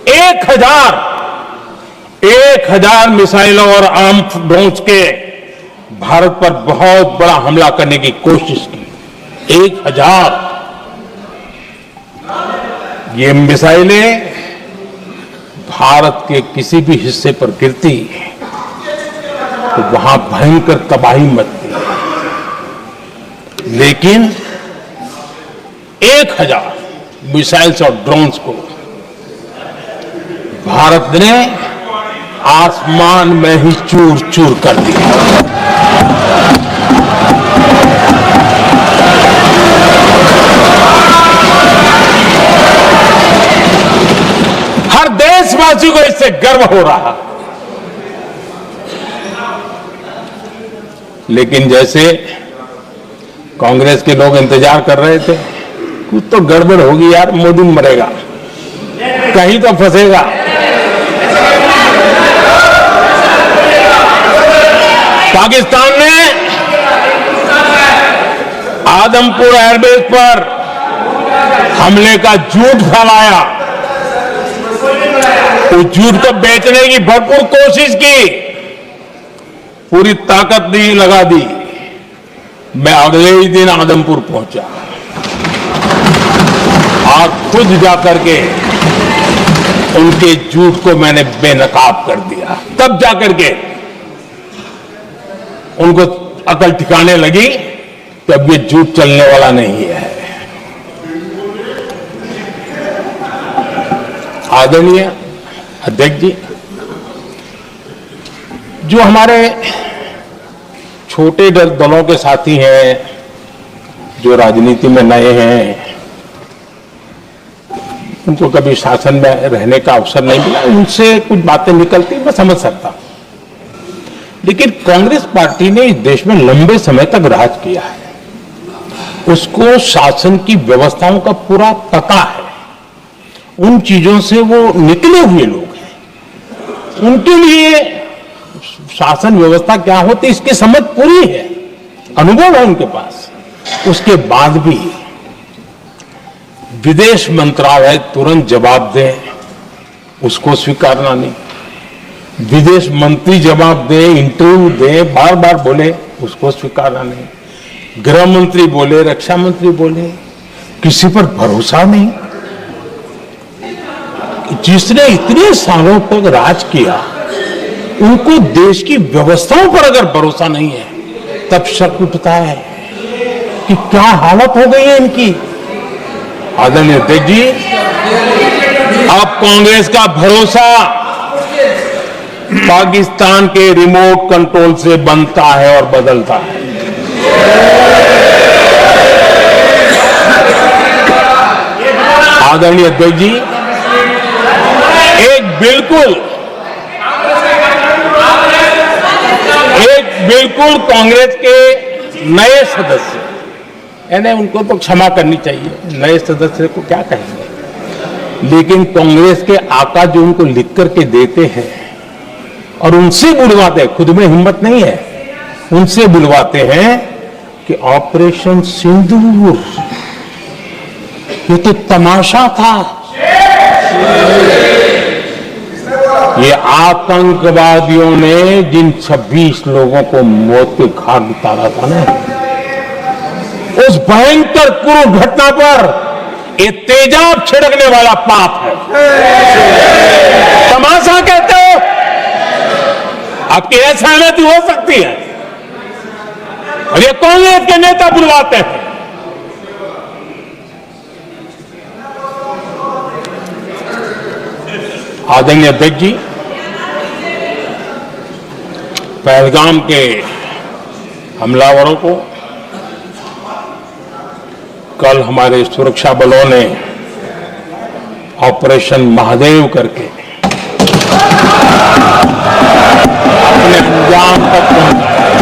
1000 मिसाइलों और आर्म्ड ड्रोन्स के भारत पर बहुत बड़ा हमला करने की कोशिश की। 1000 ये मिसाइलें भारत के किसी भी हिस्से पर गिरती तो वहां भयंकर तबाही मचती, लेकिन 1000 मिसाइल्स और ड्रोन्स को भारत ने आसमान में ही चूर चूर कर दिया। हर देशवासी को इससे गर्व हो रहा। लेकिन जैसे कांग्रेस के लोग इंतजार कर रहे थे, कुछ तो गड़बड़ होगी यार, मोदी मरेगा, कहीं तो फंसेगा। पाकिस्तान ने आदमपुर एयरबेस पर हमले का झूठ फैलाया, उस झूठ को बेचने की भरपूर कोशिश की, पूरी ताकत नहीं लगा दी। मैं अगले ही दिन आदमपुर पहुंचा और खुद जाकर के उनके झूठ को मैंने बेनकाब कर दिया। तब जाकर के उनको अकल ठिकाने लगी कि अब ये झूठ चलने वाला नहीं है। आदरणीय अध्यक्ष जी, जो हमारे छोटे दलों के साथी हैं, जो राजनीति में नए हैं, उनको कभी शासन में रहने का अवसर नहीं मिला, उनसे कुछ बातें निकलती मैं समझ सकता हूं। लेकिन कांग्रेस पार्टी ने इस देश में लंबे समय तक राज किया है, उसको शासन की व्यवस्थाओं का पूरा पता है, उन चीजों से वो निकले हुए लोग हैं, उनके लिए शासन व्यवस्था क्या होती इसकी समझ पूरी है, अनुभव है उनके पास। उसके बाद भी विदेश मंत्रालय तुरंत जवाब दे, उसको स्वीकारना नहीं। विदेश मंत्री जवाब दे, इंटरव्यू दे, बार बार बोले, उसको स्वीकारना नहीं। गृह मंत्री बोले, रक्षा मंत्री बोले, किसी पर भरोसा नहीं। जिसने इतने सालों तक राज किया, उनको देश की व्यवस्थाओं पर अगर भरोसा नहीं है, तब शक उठता है कि क्या हालत हो गई है इनकी। आदरणीय अध्यक्ष जी, अब कांग्रेस का भरोसा पाकिस्तान के रिमोट कंट्रोल से बनता है और बदलता है। आदरणीय अध्यक्ष जी, एक बिल्कुल कांग्रेस के नए सदस्य, यानी उनको तो क्षमा करनी चाहिए, नए सदस्य को क्या कहेंगे, लेकिन कांग्रेस के आका जो उनको लिख करके देते हैं और उनसे बुलवाते हैं, खुद में हिम्मत नहीं है, उनसे बुलवाते हैं कि ऑपरेशन सिंदूर ये तो तमाशा था, ये आतंकवादियों ने जिन 26 लोगों को मौत के घाट उतारा था ना, उस भयंकर क्रूर घटना पर ये तेजाब छिड़कने वाला पाप है। तमाशा कहते हो, आपकी असहमति हो सकती है, और ये कांग्रेस के नेता बुलवाते हैं। आदरणीय अध्यक्ष जी, पहलगाम के हमलावरों को कल हमारे सुरक्षा बलों ने ऑपरेशन महादेव करके अपने अंजाम तक पहुंचाया।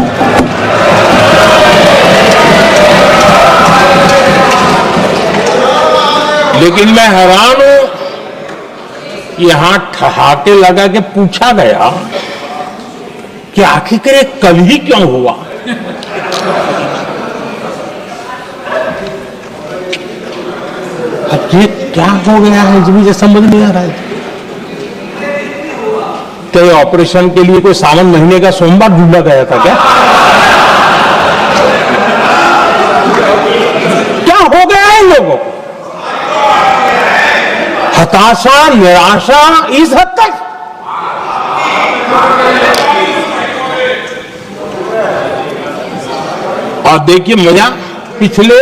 लेकिन मैं हैरान हूं कि यहां ठहाके लगा के पूछा गया कि आखिर ये कल ही क्यों हुआ। अब ये क्या हो गया है मुझे समझ नहीं आ रहा है। क्या ये ऑपरेशन के लिए कोई सावन महीने का सोमवार ढूंढा गया था क्या? क्या हो गया है इन लोगों को? हताशा, निराशा इस हद तक। और देखिए मजा, पिछले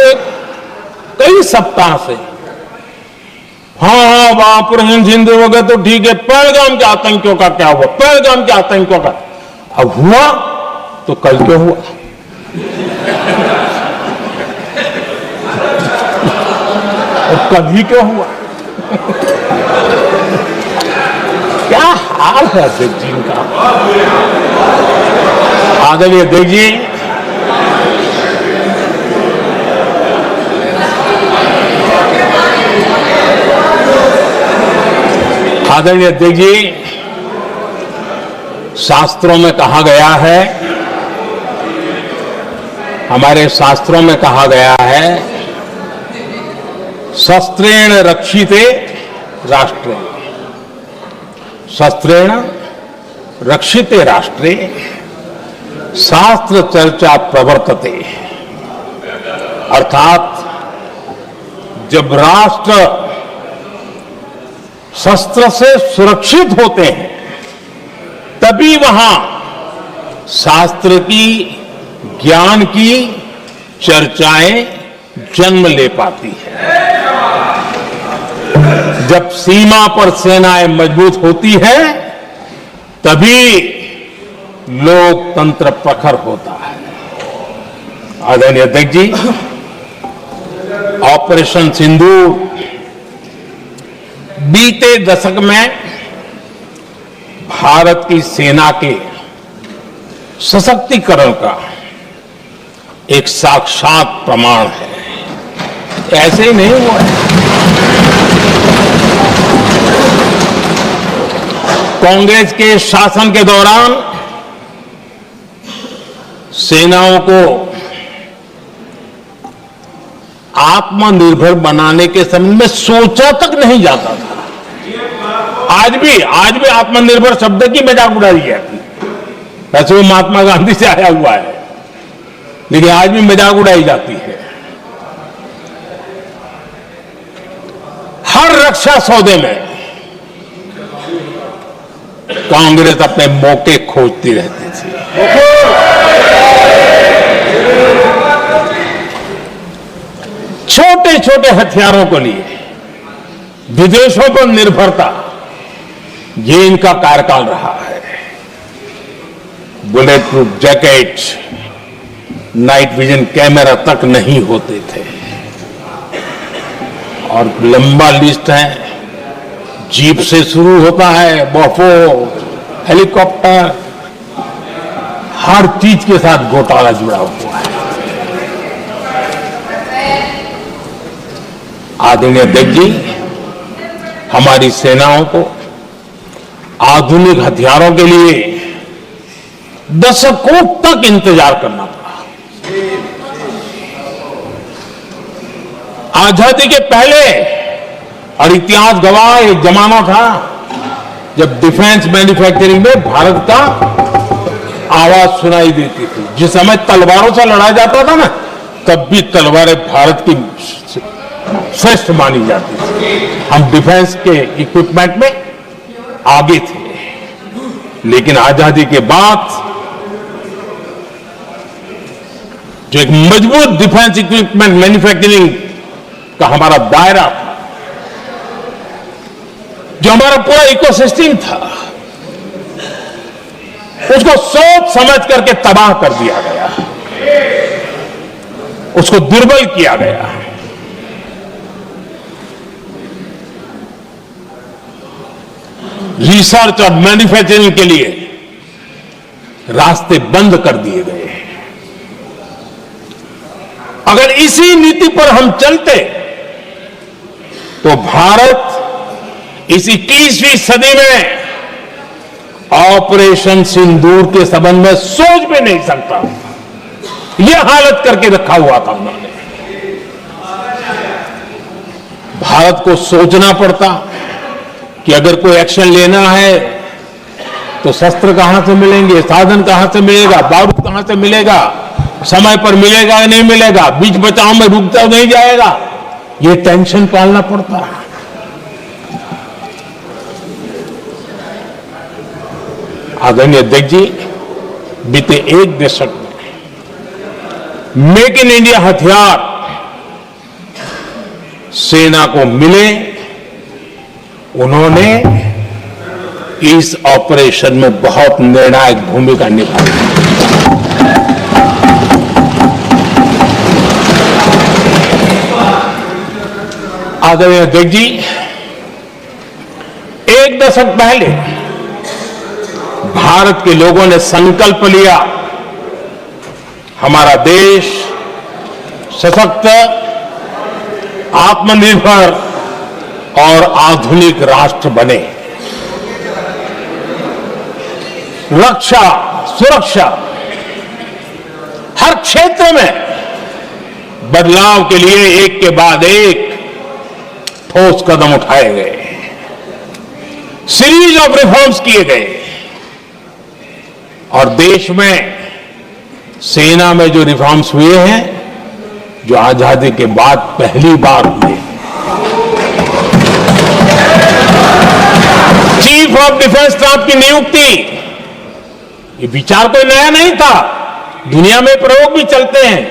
कई सप्ताह से हाँ ऑपरेशन सिंधु हो गया तो ठीक है, पहलगाम के आतंकियों का क्या हुआ, पहलगाम के आतंकियों का अब हुआ तो कल क्यों हुआ? और कल ही क्यों हुआ? क्या हाल है अध्यक्ष जी का। आदरणीय अध्यक्ष जी, आदरणीय अध्यक्ष जी, शास्त्रों में कहा गया है, हमारे शास्त्रों में कहा गया है, शस्त्रेण रक्षिते राष्ट्रे, शस्त्रेण रक्षिते राष्ट्रे शास्त्र चर्चा प्रवर्तते। अर्थात जब राष्ट्र शस्त्र से सुरक्षित होते हैं तभी वहां शास्त्र की, ज्ञान की चर्चाएं जन्म ले पाती है। जब सीमा पर सेनाएं मजबूत होती है तभी लोकतंत्र प्रखर होता है। आदरणीय अध्यक्ष जी, ऑपरेशन सिंदूर बीते दशक में भारत की सेना के सशक्तिकरण का एक साक्षात प्रमाण है। ऐसे ही नहीं हुआ है। कांग्रेस के शासन के दौरान सेनाओं को आत्मनिर्भर बनाने के संबंध में सोचा तक नहीं जाता था। आज भी आत्मनिर्भर शब्द की मजाक उड़ाई जाती है। वैसे वो महात्मा गांधी से आया हुआ है, लेकिन आज भी मजाक उड़ाई जाती है। हर रक्षा सौदे में कांग्रेस अपने मौके खोजती रहती थी। छोटे छोटे हथियारों को लिए विदेशों पर निर्भरता, ये इनका कार्यकाल रहा है। Bullet proof jacket, night vision camera तक नहीं होते थे। और लंबा लिस्ट है, जीप से शुरू होता है, बफो, हेलीकॉप्टर, हर चीज के साथ घोटाला जुड़ा हुआ है। आदरणीय अध्यक्ष जी, हमारी सेनाओं को आधुनिक हथियारों के लिए दशकों तक इंतजार करना पड़ा। आजादी के पहले, और इतिहास गवाह, एक जमाना था जब डिफेंस मैन्युफैक्चरिंग में भारत का आवाज सुनाई देती थी। जिस समय तलवारों से लड़ा जाता था ना, तब भी तलवारें भारत की श्रेष्ठ मानी जाती थी। हम डिफेंस के इक्विपमेंट में आगे थे। लेकिन आजादी के बाद जो एक मजबूत डिफेंस इक्विपमेंट मैन्युफैक्चरिंग का हमारा दायरा था, जो हमारा पूरा इकोसिस्टम था, उसको सोच समझ करके तबाह कर दिया गया, उसको दुर्बल किया गया। रिसर्च और मैन्युफैक्चरिंग के लिए रास्ते बंद कर दिए गए। अगर इसी नीति पर हम चलते तो भारत इस 21वीं सदी में ऑपरेशन सिंदूर के संबंध में सोच भी नहीं सकता। यह हालत करके रखा हुआ था उन्होंने। भारत को सोचना पड़ता कि अगर कोई एक्शन लेना है तो शस्त्र कहां से मिलेंगे, साधन कहां से मिलेगा, बारूद कहां से मिलेगा, समय पर मिलेगा या नहीं मिलेगा, बीच बचाव में रुकता नहीं जाएगा, ये टेंशन पालना पड़ता है। आदरणीय अध्यक्ष जी, बीते एक दशक में मेक इन इंडिया हथियार सेना को मिले, उन्होंने इस ऑपरेशन में बहुत निर्णायक भूमिका निभाई। आदरणीय अध्यक्ष जी, एक दशक पहले भारत के लोगों ने संकल्प लिया, हमारा देश सशक्त, आत्मनिर्भर और आधुनिक राष्ट्र बने। रक्षा, सुरक्षा, हर क्षेत्र में बदलाव के लिए एक के बाद एक ठोस कदम उठाए गए, सीरीज ऑफ रिफॉर्म्स किए गए और देश में सेना में जो रिफॉर्म्स हुए हैं, जो आजादी के बाद पहली बार हुए। चीफ ऑफ डिफेंस स्टाफ की नियुक्ति, ये विचार कोई नया नहीं था, दुनिया में प्रयोग भी चलते हैं,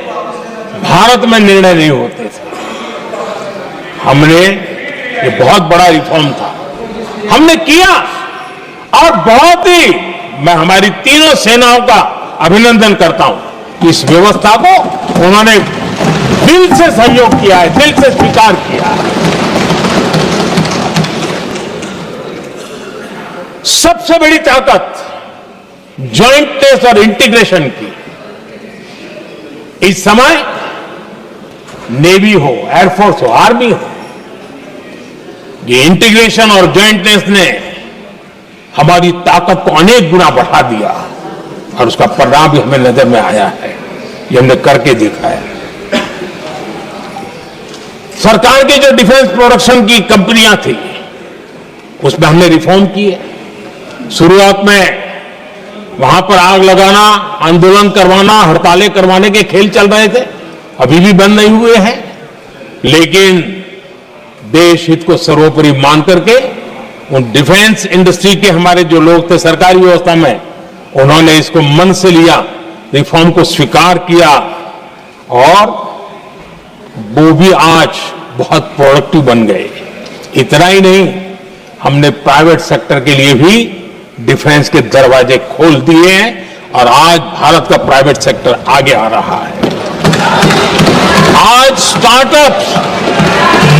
भारत में निर्णय नहीं होते थे। हमने, ये बहुत बड़ा रिफॉर्म था, हमने किया और बहुत ही, मैं हमारी तीनों सेनाओं का अभिनंदन करता हूं कि इस व्यवस्था को उन्होंने दिल से सहयोग किया है, दिल से स्वीकार किया है। सबसे बड़ी ताकत ज्वाइंटनेस और इंटीग्रेशन की इस समय नेवी हो, एयरफोर्स हो, आर्मी हो, ये इंटीग्रेशन और ज्वाइंटनेस ने हमारी ताकत को अनेक गुना बढ़ा दिया और उसका परिणाम भी हमें नजर में आया है, ये हमने करके दिखाया है। सरकार की जो डिफेंस प्रोडक्शन की कंपनियां थी, उसमें हमने रिफॉर्म किए। शुरुआत में वहां पर आग लगाना, आंदोलन करवाना, हड़तालें करवाने के खेल चल रहे थे, अभी भी बंद नहीं हुए हैं, लेकिन देश हित को सर्वोपरि मान करके उन डिफेंस इंडस्ट्री के हमारे जो लोग थे सरकारी व्यवस्था में, उन्होंने इसको मन से लिया, रिफॉर्म को स्वीकार किया और वो भी आज बहुत प्रोडक्टिव बन गए। इतना ही नहीं, हमने प्राइवेट सेक्टर के लिए भी डिफेंस के दरवाजे खोल दिए हैं और आज भारत का प्राइवेट सेक्टर आगे आ रहा है। आज स्टार्टअप्स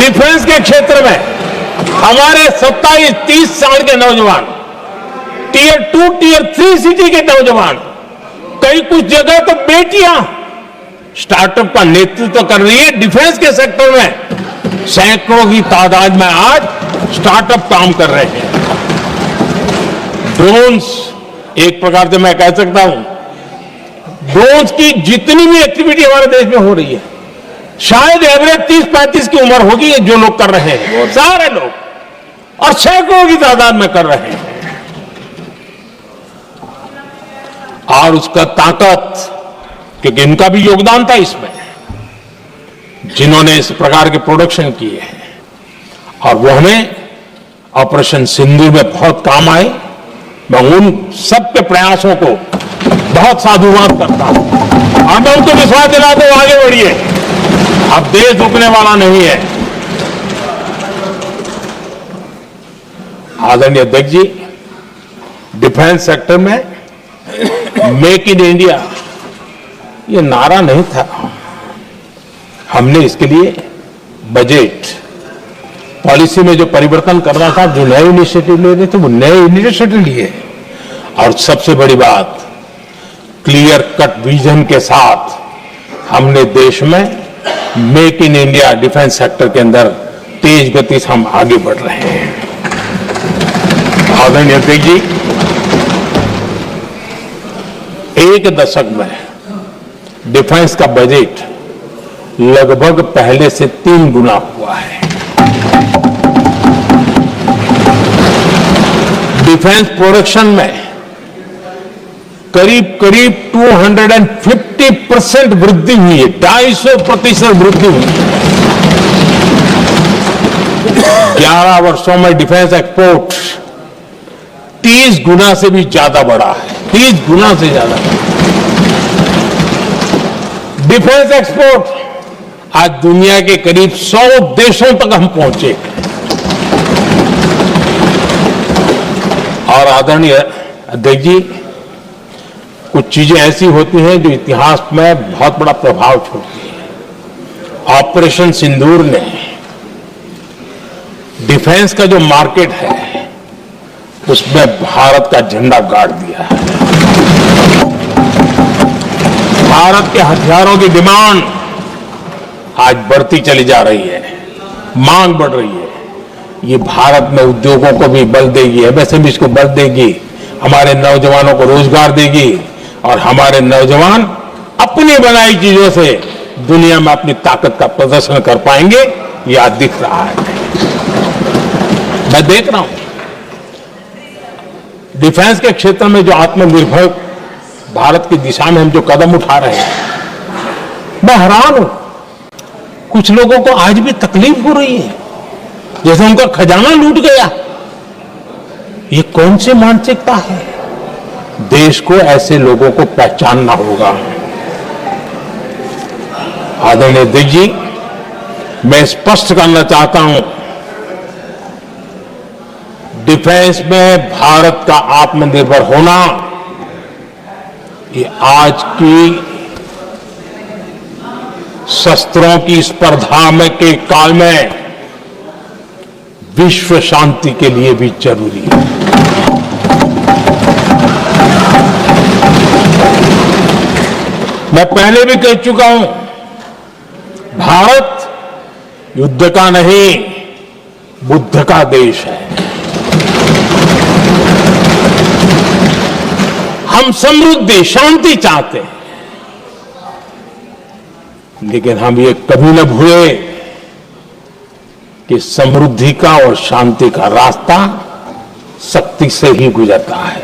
डिफेंस के क्षेत्र में हमारे 27-30 साल के नौजवान, टियर 2, टियर 3 सिटी के नौजवान, कई कुछ जगह तो बेटियां स्टार्टअप का नेतृत्व कर रही है। डिफेंस के सेक्टर में सैकड़ों की तादाद में आज स्टार्टअप काम कर रहे हैं। ड्रोन्स, एक प्रकार से मैं कह सकता हूं, ड्रोन्स की जितनी भी एक्टिविटी हमारे देश में हो रही है, शायद एवरेज 30-35 की उम्र होगी जो लोग कर रहे हैं, वो सारे लोग, और सैकड़ों की तादाद में कर रहे हैं। और उसका ताकत, क्योंकि इनका भी योगदान था इसमें, जिन्होंने इस प्रकार के प्रोडक्शन किए हैं, और वो हमें ऑपरेशन सिंदूर में बहुत काम आए। मैं उन सबके प्रयासों को बहुत साधुवाद करता हूं और मैं उनको विश्वास दिलाता हूं, आगे बढ़िए, अब देश रुकने वाला नहीं है। आदरणीय अध्यक्ष जी, डिफेंस सेक्टर में मेक इन इंडिया ये नारा नहीं था। हमने इसके लिए बजट पॉलिसी में जो परिवर्तन करना था, जो नए इनिशिएटिव ले रहे थे, वो नए इनिशिएटिव लिए। और सबसे बड़ी बात, क्लियर कट विजन के साथ हमने देश में make in India defence sector के अंदर तेज गति से हम आगे बढ़ रहे हैं। आदरणीय अध्यक्ष जी, एक दशक में डिफेंस का बजट लगभग पहले से 3 गुना हुआ है। डिफेंस प्रोडक्शन में करीब करीब 250% वृद्धि हुई है, 250% वृद्धि हुई है। 11 वर्षों में डिफेंस एक्सपोर्ट 30 गुना से भी ज्यादा बढ़ा है, 30 गुना से ज्यादा। डिफेंस एक्सपोर्ट आज दुनिया के करीब 100 देशों तक हम पहुंचे। और आदरणीय अध्यक्ष जी, कुछ चीजें ऐसी होती हैं जो इतिहास में बहुत बड़ा प्रभाव छोड़ती है। ऑपरेशन सिंदूर ने डिफेंस का जो मार्केट है उसमें भारत का झंडा गाड़ दिया है। भारत के हथियारों की डिमांड आज बढ़ती चली जा रही है, मांग बढ़ रही है। ये भारत में उद्योगों को भी बल देगी, एमएसएमई को बल देगी, हमारे नौजवानों को रोजगार देगी और हमारे नौजवान अपनी बनाई चीजों से दुनिया में अपनी ताकत का प्रदर्शन कर पाएंगे। ये आज दिख रहा है, मैं देख रहा हूं। डिफेंस के क्षेत्र में जो आत्मनिर्भर भारत की दिशा में हम जो कदम उठा रहे हैं, मैं हैरान हूं। कुछ लोगों को आज भी तकलीफ हो रही है, जैसे उनका खजाना लूट गया। ये कौन सी मानसिकता है? देश को ऐसे लोगों को पहचानना होगा। आदरणीय अध्यक्ष जी, मैं स्पष्ट करना चाहता हूं, डिफेंस में भारत का आत्मनिर्भर होना ये आज की शस्त्रों की स्पर्धा में के काल में विश्व शांति के लिए भी जरूरी है। मैं पहले भी कह चुका हूं, भारत युद्ध का नहीं, बुद्ध का देश है। हम समृद्धि, शांति चाहते हैं, लेकिन हम ये कभी न भूले कि समृद्धि का और शांति का रास्ता शक्ति से ही गुजरता है।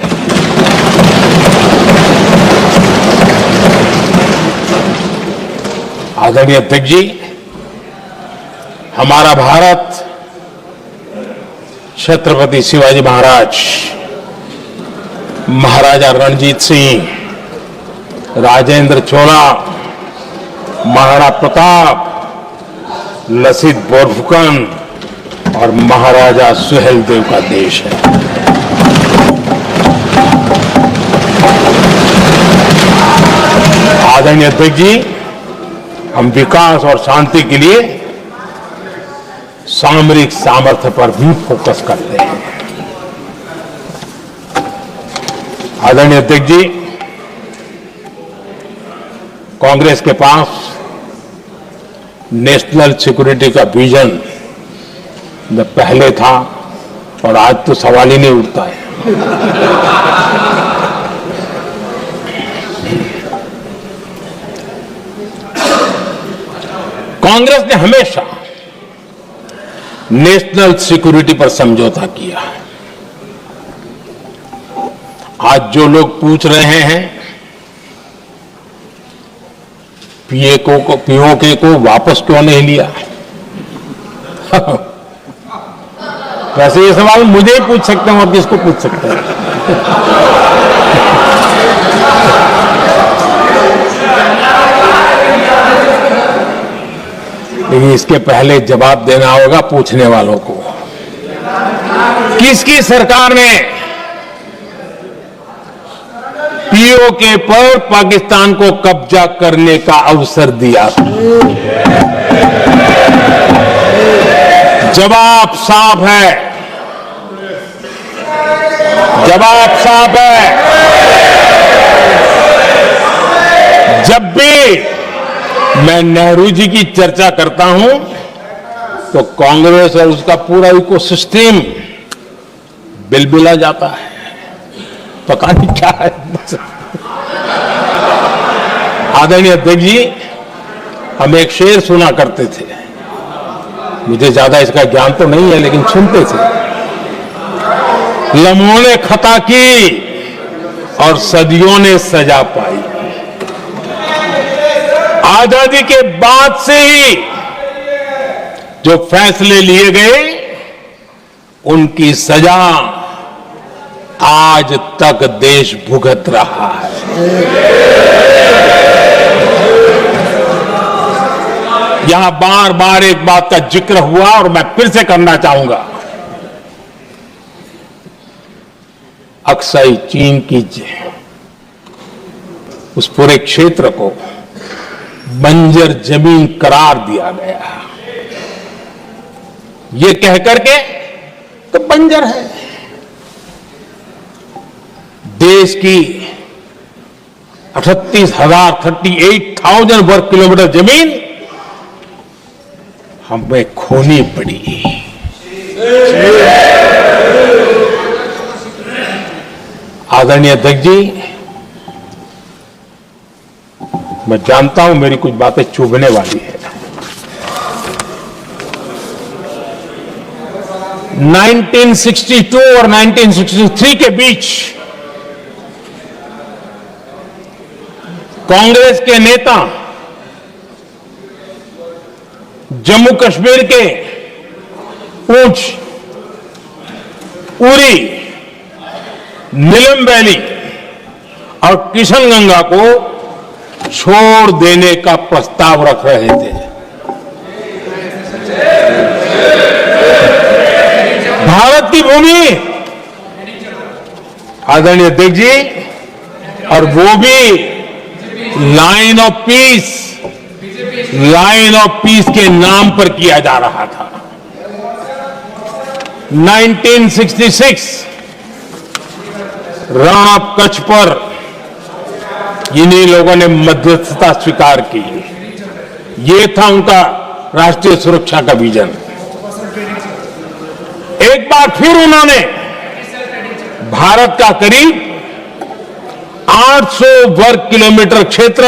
आदरणीय अध्यक्ष जी, हमारा भारत छत्रपति शिवाजी महाराज, महाराजा रणजीत सिंह, राजेंद्र चोला, महाराणा प्रताप, लसित बोरफुकन और महाराजा सुहेलदेव का देश है। आदरणीय अध्यक्ष जी, हम विकास और शांति के लिए सामरिक सामर्थ्य पर भी फोकस करते हैं। आदरणीय अध्यक्ष जी, कांग्रेस के पास नेशनल सिक्योरिटी का विजन में पहले था और आज तो सवाल ही नहीं उठता है। कांग्रेस ने हमेशा नेशनल सिक्योरिटी पर समझौता किया। आज जो लोग पूछ रहे हैं पीओके को वापस क्यों नहीं लिया, वैसे ये सवाल मुझे ही पूछ सकते हैं और किसको पूछ सकते हैं। लेकिन इसके पहले जवाब देना होगा पूछने वालों को। किसकी सरकार ने पीओके पर पाकिस्तान को कब्जा करने का अवसर दिया। जवाब साफ है, जवाब साफ है। जब भी मैं नेहरू जी की चर्चा करता हूं तो कांग्रेस और उसका पूरा इकोसिस्टम बिलबिला जाता है, पता नहीं क्या है। आदरणीय अध्यक्ष जी, हम एक शेर सुना करते थे, मुझे ज्यादा इसका ज्ञान तो नहीं है लेकिन सुनते थे। लम्हों ने खता की और सदियों ने सजा पाई। आजादी के बाद से ही जो फैसले लिए गए उनकी सजा आज तक देश भुगत रहा है। यहां बार बार एक बात का जिक्र हुआ और मैं फिर से करना चाहूंगा। अक्साई चीन की उस पूरे क्षेत्र को बंजर जमीन करार दिया गया, ये कह करके तो बंजर है। देश की 38,000 वर्ग किलोमीटर जमीन हमें खोनी पड़ी। आदरणीय अध्यक्ष जी, मैं जानता हूं मेरी कुछ बातें चुभने वाली है। 1962 और 1963 के बीच कांग्रेस के नेता जम्मू कश्मीर के पूंछ, उरी, नीलम वैली और किशनगंगा को छोड़ देने का प्रस्ताव रख रहे थे। भारत की भूमि, आदरणीय अध्यक्ष जी, और वो भी लाइन ऑफ पीस के नाम पर किया जा रहा था। 1966 रण ऑफ कच्छ पर इन्हीं लोगों ने मध्यस्थता स्वीकार की। ये था उनका राष्ट्रीय सुरक्षा का विजन। एक बार फिर उन्होंने भारत का करीब 800 वर्ग किलोमीटर क्षेत्र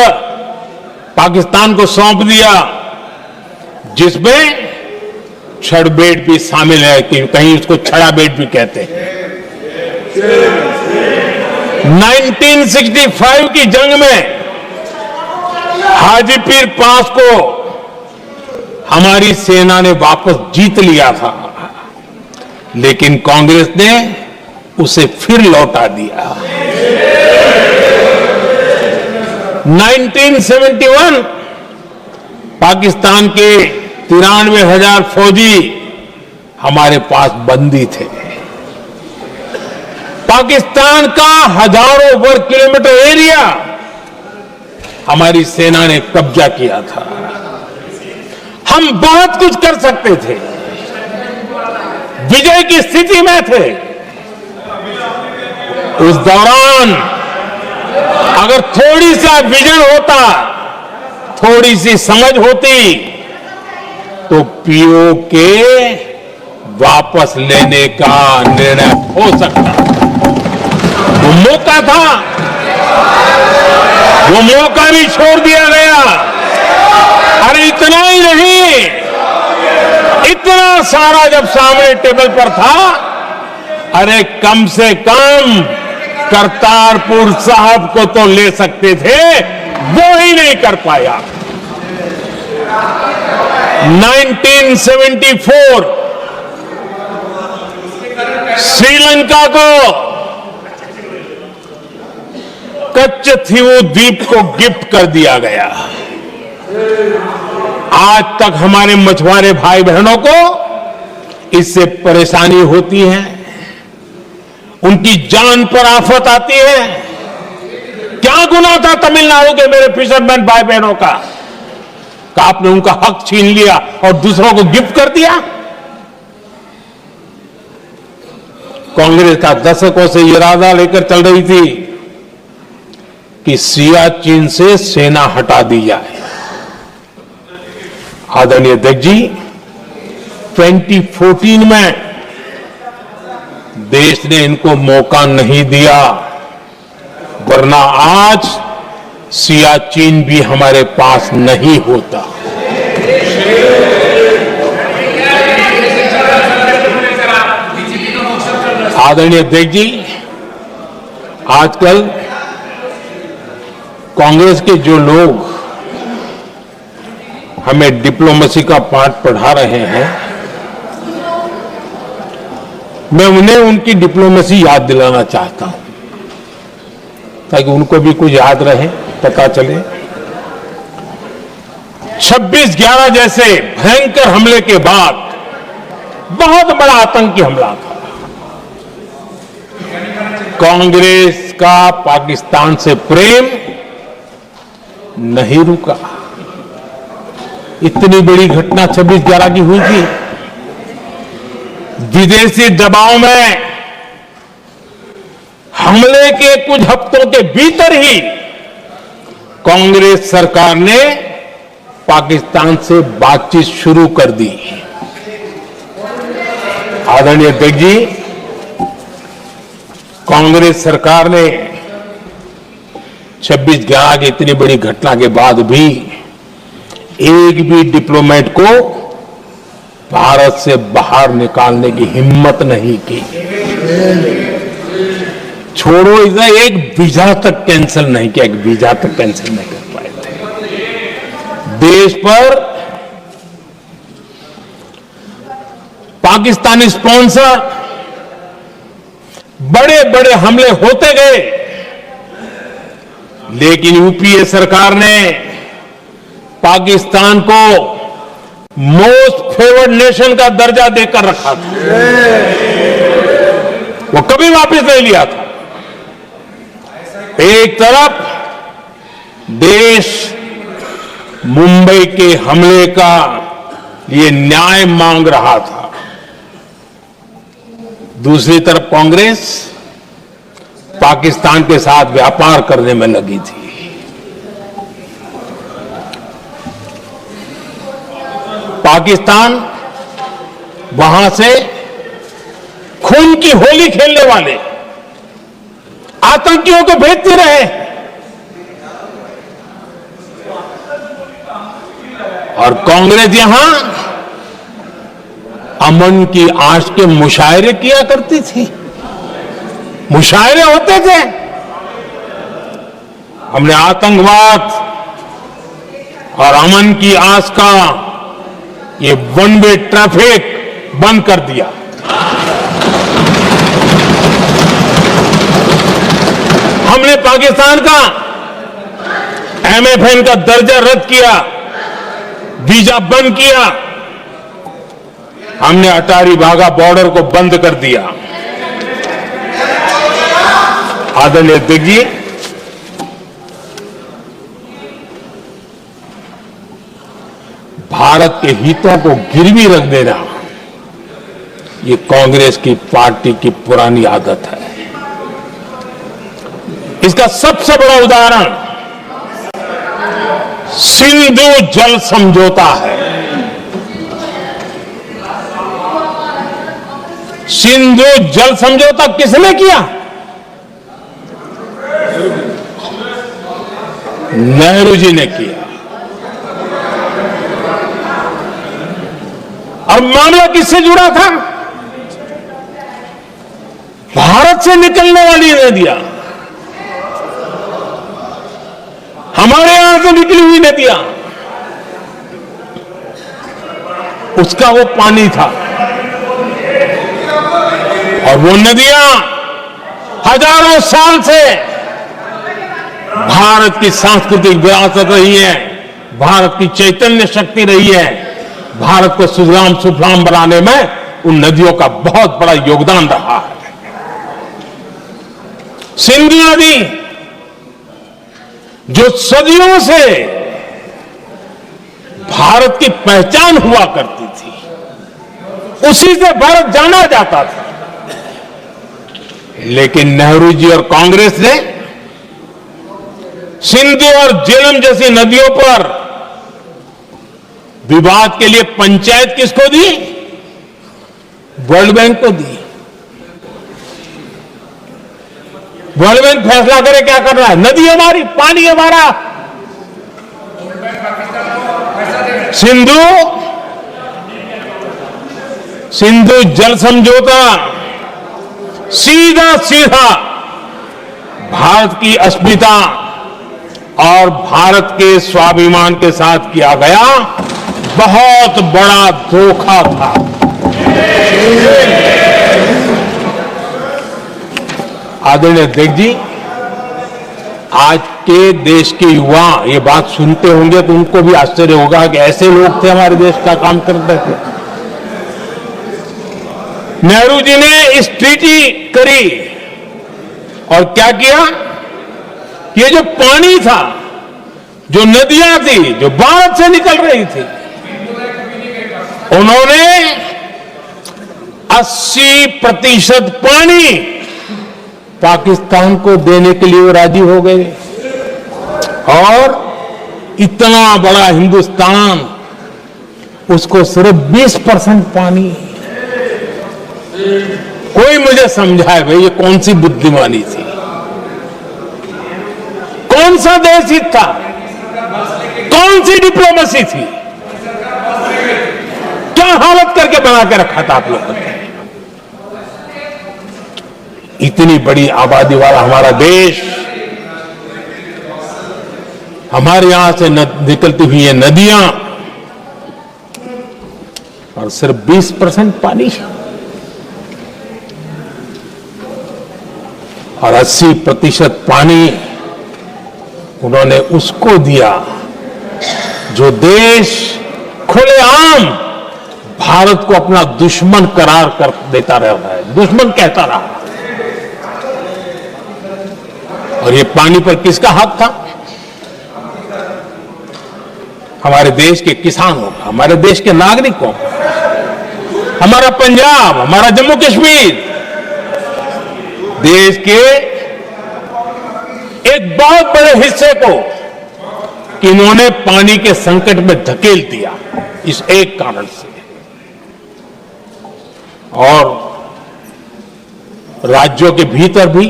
पाकिस्तान को सौंप दिया, जिसमें छड़बेट भी शामिल है, कि कहीं उसको छड़ा बेट भी कहते हैं। 1965 की जंग में हाजीपीर पास को हमारी सेना ने वापस जीत लिया था, लेकिन कांग्रेस ने उसे फिर लौटा दिया। 1971 पाकिस्तान के 93,000 फौजी हमारे पास बंदी थे। पाकिस्तान का हजारों वर्ग किलोमीटर एरिया हमारी सेना ने कब्जा किया था। हम बहुत कुछ कर सकते थे, विजय की स्थिति में थे। उस दौरान अगर थोड़ी सा विजन होता, थोड़ी सी समझ होती, तो पीओके वापस लेने का निर्णय हो सकता। वो मौका था, वो मौका भी छोड़ दिया गया। अरे इतना ही नहीं, इतना सारा जब सामने टेबल पर था, अरे कम से कम करतारपुर साहब को तो ले सकते थे, वो ही नहीं कर पाया। 1974 श्रीलंका को कच्चथीवु द्वीप को गिफ्ट कर दिया गया। आज तक हमारे मछुआरे भाई बहनों को इससे परेशानी होती है, उनकी जान पर आफत आती है। क्या गुनाह था तमिलनाडु के मेरे फिशरमैन भाई बहनों का कि आपने उनका हक छीन लिया और दूसरों को गिफ्ट कर दिया? कांग्रेस का दशकों से इरादा लेकर चल रही थी कि सियाचिन से सेना हटा दी जाए। आदरणीय अध्यक्ष जी, 2014 में देश ने इनको मौका नहीं दिया, वरना आज सियाचिन भी हमारे पास नहीं होता। आदरणीय अध्यक्ष जी, आजकल कांग्रेस के जो लोग हमें डिप्लोमेसी का पाठ पढ़ा रहे हैं, मैं उन्हें उनकी डिप्लोमेसी याद दिलाना चाहता हूं ताकि उनको भी कुछ याद रहे, पता चले। 26/11 जैसे भयंकर हमले के बाद बहुत बड़ा आतंकी हमला था। कांग्रेस का पाकिस्तान से प्रेम नहीं रुका। इतनी बड़ी घटना 26/11 की हुई थी। विदेशी दबाव में हमले के कुछ हफ्तों के भीतर ही कांग्रेस सरकार ने पाकिस्तान से बातचीत शुरू कर दी। आदरणीय अध्यक्ष जी, कांग्रेस सरकार ने 26/11 की इतनी बड़ी घटना के बाद भी एक भी डिप्लोमेट को भारत से बाहर निकालने की हिम्मत नहीं की। छोड़ो इधर, एक वीजा तक कैंसिल नहीं किया, एक वीजा तक कैंसिल नहीं कर पाए थे। देश पर पाकिस्तानी स्पॉन्सर बड़े बड़े हमले होते गए, लेकिन यूपीए सरकार ने पाकिस्तान को मोस्ट फेवर्ड नेशन का दर्जा देकर रखा था। वो कभी वापस नहीं लिया था। एक तरफ देश मुंबई के हमले का ये न्याय मांग रहा था, दूसरी तरफ कांग्रेस पाकिस्तान के साथ व्यापार करने में लगी थी। पाकिस्तान वहां से खून की होली खेलने वाले आतंकियों को भेजते रहे और कांग्रेस यहां अमन की आश के मुशायरे किया करती थी। मुशायरे होते थे। हमने आतंकवाद और अमन की आस का ये वन वे ट्रैफिक बंद कर दिया। हमने पाकिस्तान का MFN का दर्जा रद्द किया, वीजा बंद किया। हमने अटारी वाघा बॉर्डर को बंद कर दिया। आदरणीय अध्यक्ष जी, भारत के हितों को गिरवी रख देना ये कांग्रेस की पार्टी की पुरानी आदत है। इसका सबसे बड़ा उदाहरण सिंधु जल समझौता है। सिंधु जल समझौता किसने किया? नेहरू जी ने किया। और मामला किससे जुड़ा था? भारत से निकलने वाली नदियां, हमारे यहां से निकली हुई नदियां, उसका वो पानी था। और वो नदियां हजारों साल से भारत की सांस्कृतिक विरासत रही है, भारत की चैतन्य शक्ति रही है। भारत को सुजलाम सुफलाम बनाने में उन नदियों का बहुत बड़ा योगदान रहा है। सिंधु नदी जो सदियों से भारत की पहचान हुआ करती थी, उसी से भारत जाना जाता था। लेकिन नेहरू जी और कांग्रेस ने सिंधु और झेलम जैसी नदियों पर विवाद के लिए पंचायत किसको दी? वर्ल्ड बैंक को दी। वर्ल्ड बैंक फैसला करे क्या करना है। नदी हमारी, पानी हमारा। सिंधु जल समझौता सीधा सीधा भारत की अस्मिता और भारत के स्वाभिमान के साथ किया गया बहुत बड़ा धोखा था। आदरणीय अध्यक्ष जी, आज के देश के युवा ये बात सुनते होंगे तो उनको भी आश्चर्य होगा कि ऐसे लोग थे हमारे देश का काम करते थे। नेहरू जी ने इस ट्रीटी करी और क्या किया? ये जो पानी था, जो नदियां थी, जो भारत से निकल रही थी, उन्होंने 80% पानी पाकिस्तान को देने के लिए वो राजी हो गए। और इतना बड़ा हिंदुस्तान, उसको सिर्फ 20% पानी। कोई मुझे समझाए भाई ये कौन सी बुद्धिमानी थी, कौन सा देश हित था, कौन सी डिप्लोमेसी थी, क्या हालत करके बना के रखा था आप लोगों ने। इतनी बड़ी आबादी वाला हमारा देश, हमारे यहां से निकलती हुई ये नदियां, और सिर्फ 20% पानी, और 80% पानी उन्होंने उसको दिया जो देश खुलेआम भारत को अपना दुश्मन करार कर देता रहता है, दुश्मन कहता रहा। और ये पानी पर किसका हक था? हमारे देश के किसानों का, हमारे देश के नागरिकों का, हमारा पंजाब, हमारा जम्मू कश्मीर, देश के एक बहुत बड़े हिस्से को कि इन्होंने पानी के संकट में धकेल दिया इस एक कारण से। और राज्यों के भीतर भी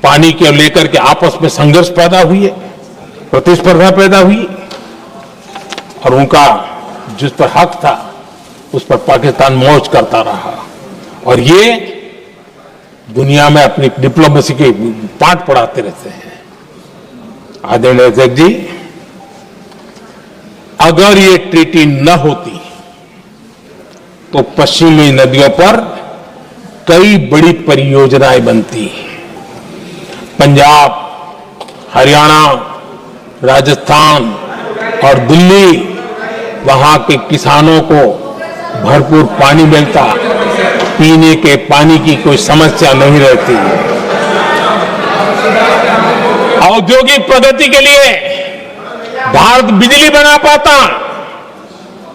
पानी को लेकर के आपस में संघर्ष पैदा हुई है, प्रतिस्पर्धा पैदा हुई, और उनका जिस पर हक था उस पर पाकिस्तान मौज करता रहा। और ये दुनिया में अपनी डिप्लोमेसी के पाठ पढ़ाते रहते हैं। आदरणीय अध्यक्ष जी, अगर ये ट्रीटी न होती तो पश्चिमी नदियों पर कई बड़ी परियोजनाएं बनती। पंजाब, हरियाणा, राजस्थान और दिल्ली, वहां के किसानों को भरपूर पानी मिलता, पीने के पानी की कोई समस्या नहीं रहती। औद्योगिक प्रगति के लिए भारत बिजली बना पाता।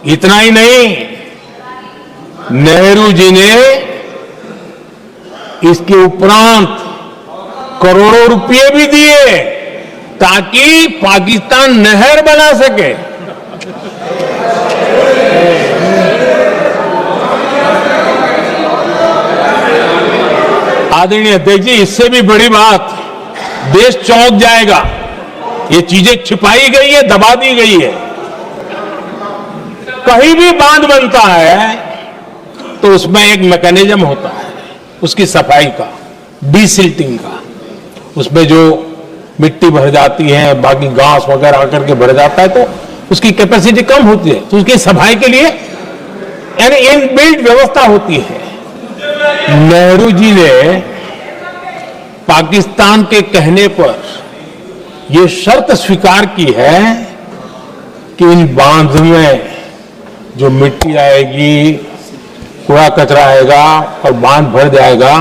इतना ही नहीं, नेहरू जी ने इसके उपरांत करोड़ों रुपए भी दिए ताकि पाकिस्तान नहर बना सके। आदरणीय अध्यक्ष जी, इससे भी बड़ी बात, देश चौंक जाएगा। ये चीजें छिपाई गई है, दबा दी गई है। कहीं भी बांध बनता है तो उसमें एक मैकेनिज्म होता है उसकी सफाई का, डीसिल्टिंग का। उसमें जो मिट्टी भर जाती है, बाकी घास वगैरह आकर के भर जाता है तो उसकी कैपेसिटी कम होती है, तो उसकी सफाई के लिए यानी इनबिल्ट व्यवस्था होती है। नेहरू जी ने पाकिस्तान के कहने पर यह शर्त स्वीकार की है कि इन बांध में जो मिट्टी आएगी, कूड़ा कचरा आएगा और बांध भर जाएगा,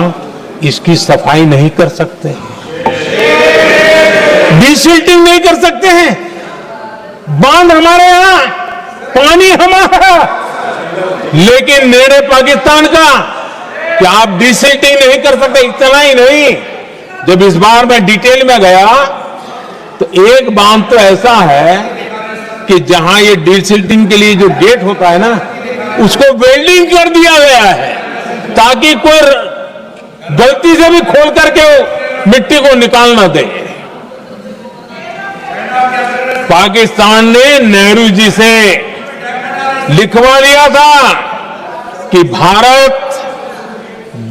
इसकी सफाई नहीं कर सकते। डिसिल्टिंग नहीं कर सकते हैं? बांध हमारे यहां, पानी हमारा, लेकिन निर्णय पाकिस्तान का कि आप डिसिल्टिंग नहीं कर सकते। इतना ही नहीं, जब इस बार मैं डिटेल में गया तो एक बांध तो ऐसा है कि जहां ये डिसिल्टिंग के लिए जो गेट होता है ना, उसको वेल्डिंग कर दिया गया है ताकि कोई गलती से भी खोल करके मिट्टी को निकाल ना दे। पाकिस्तान ने नेहरू जी से लिखवा लिया था कि भारत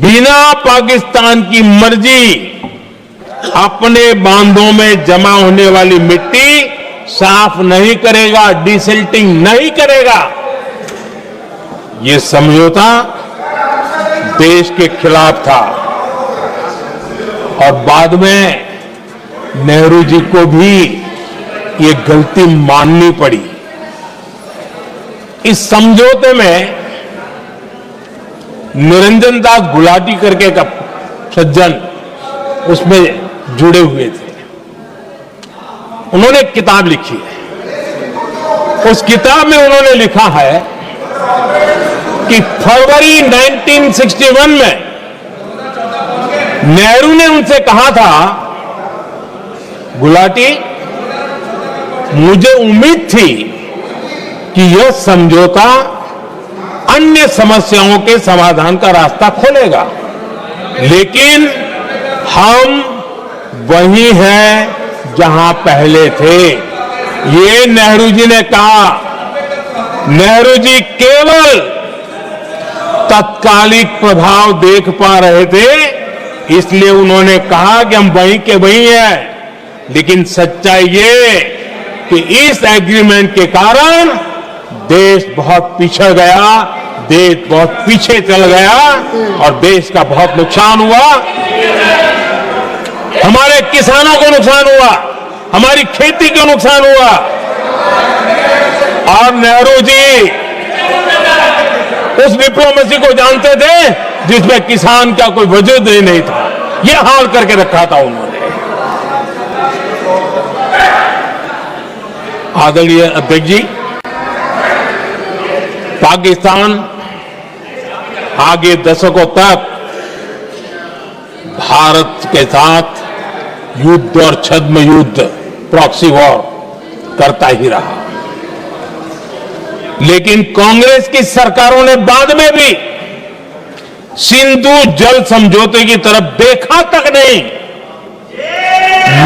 बिना पाकिस्तान की मर्जी अपने बांधों में जमा होने वाली मिट्टी साफ नहीं करेगा, डिसिल्टिंग नहीं करेगा। ये समझौता देश के खिलाफ था और बाद में नेहरू जी को भी ये गलती माननी पड़ी। इस समझौते में निरंजन दास गुलाटी करके का सज्जन उसमें जुड़े हुए थे। उन्होंने एक किताब लिखी है। उस किताब में उन्होंने लिखा है कि फरवरी 1961 में नेहरू ने उनसे कहा था, गुलाटी, मुझे उम्मीद थी कि यह समझौता अन्य समस्याओं के समाधान का रास्ता खोलेगा, लेकिन हम वही हैं जहां पहले थे। ये नेहरू जी ने कहा। नेहरू जी केवल तत्कालिक प्रभाव देख पा रहे थे, इसलिए उन्होंने कहा कि हम वहीं के वहीं हैं। लेकिन सच्चाई ये कि इस एग्रीमेंट के कारण देश बहुत पिछड़ गया, देश बहुत पीछे चल गया और देश का बहुत नुकसान हुआ। हमारे किसानों को नुकसान हुआ, हमारी खेती को नुकसान हुआ। और नेहरू जी उस डिप्लोमेसी को जानते थे जिसमें किसान का कोई वजूद ही नहीं था। यह हाल करके रखा था उन्होंने। आदरणीय अध्यक्ष जी, पाकिस्तान आगे दशकों तक भारत के साथ युद्ध और छद्म युद्ध, प्रॉक्सी वॉर करता ही रहा। लेकिन कांग्रेस की सरकारों ने बाद में भी सिंधु जल समझौते की तरफ देखा तक नहीं,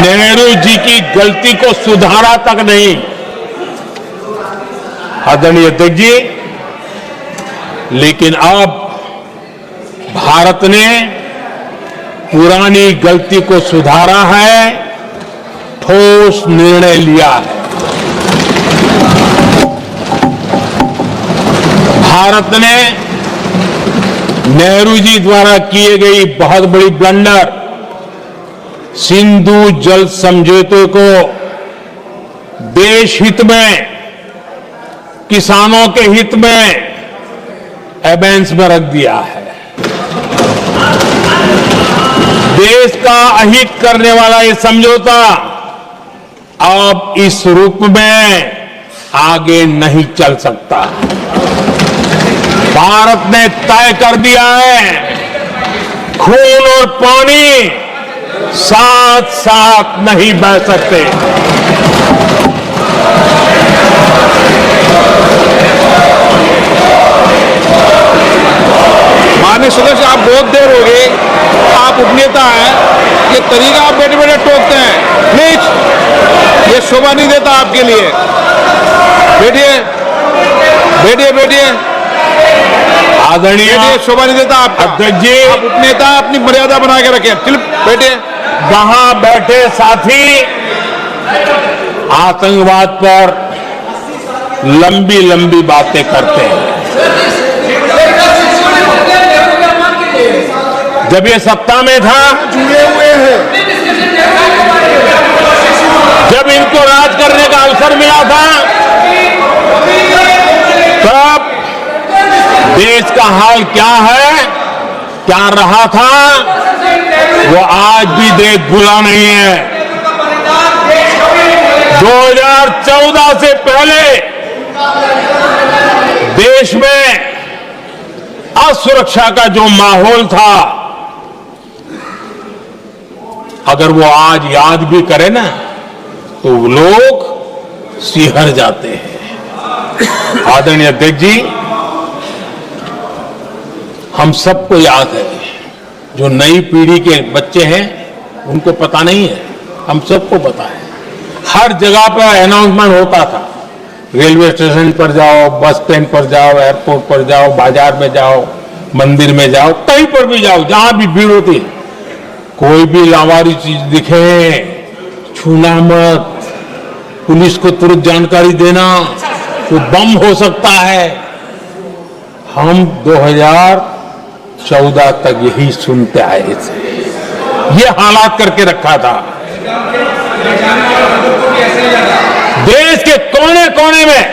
नेहरू जी की गलती को सुधारा तक नहीं। आदरणीय अध्यक्ष जी, लेकिन अब भारत ने पुरानी गलती को सुधारा है, ठोस निर्णय लिया है। भारत ने नेहरू जी द्वारा किए गई बहुत बड़ी ब्लंडर, सिंधु जल समझौते को देश हित में, किसानों के हित में एबेंस में रख दिया है। देश का अहित करने वाला ये समझौता अब इस रूप में आगे नहीं चल सकता। भारत ने तय कर दिया है, खून और पानी साथ साथ नहीं बह सकते। माननीय सदस्य, आप बहुत देर हो गई, आप उपनेता हैं, ये तरीका आप बैठे बैठे टोकते हैं, प्लीज, ये शोभा नहीं देता आपके लिए। बैठिए बैठिए बैठिए, आदरणीय शोभा नहीं देता आपका। अध्यक्ष जी, आप उपनेता, अपनी मर्यादा बना के रखें। चल बैठिए। वहां बैठे साथी आतंकवाद पर लंबी लंबी बातें करते हैं। जब ये सत्ता में था, जुड़े हुए हैं, जब इनको राज करने का अवसर मिला था, तब देश का हाल क्या है, क्या रहा था, वो आज भी देश भूला नहीं है। 2014 से पहले देश में असुरक्षा का जो माहौल था, अगर वो आज याद भी करे ना तो लोग सिहर जाते हैं। आदरणीय अध्यक्ष जी, हम सबको याद है, जो नई पीढ़ी के बच्चे हैं उनको पता नहीं है, हम सबको पता है। हर जगह पर अनाउंसमेंट होता था, रेलवे स्टेशन पर जाओ, बस स्टैंड पर जाओ, एयरपोर्ट पर जाओ, बाजार में जाओ, मंदिर में जाओ, कहीं पर भी जाओ, जहां भी भीड़ होती है, कोई भी लावारी चीज दिखे छूना मत, पुलिस को तुरंत जानकारी देना, वो बम हो सकता है। हम 2014 तक यही सुनते आए थे, ये हालात करके रखा था। देश के कोने कोने में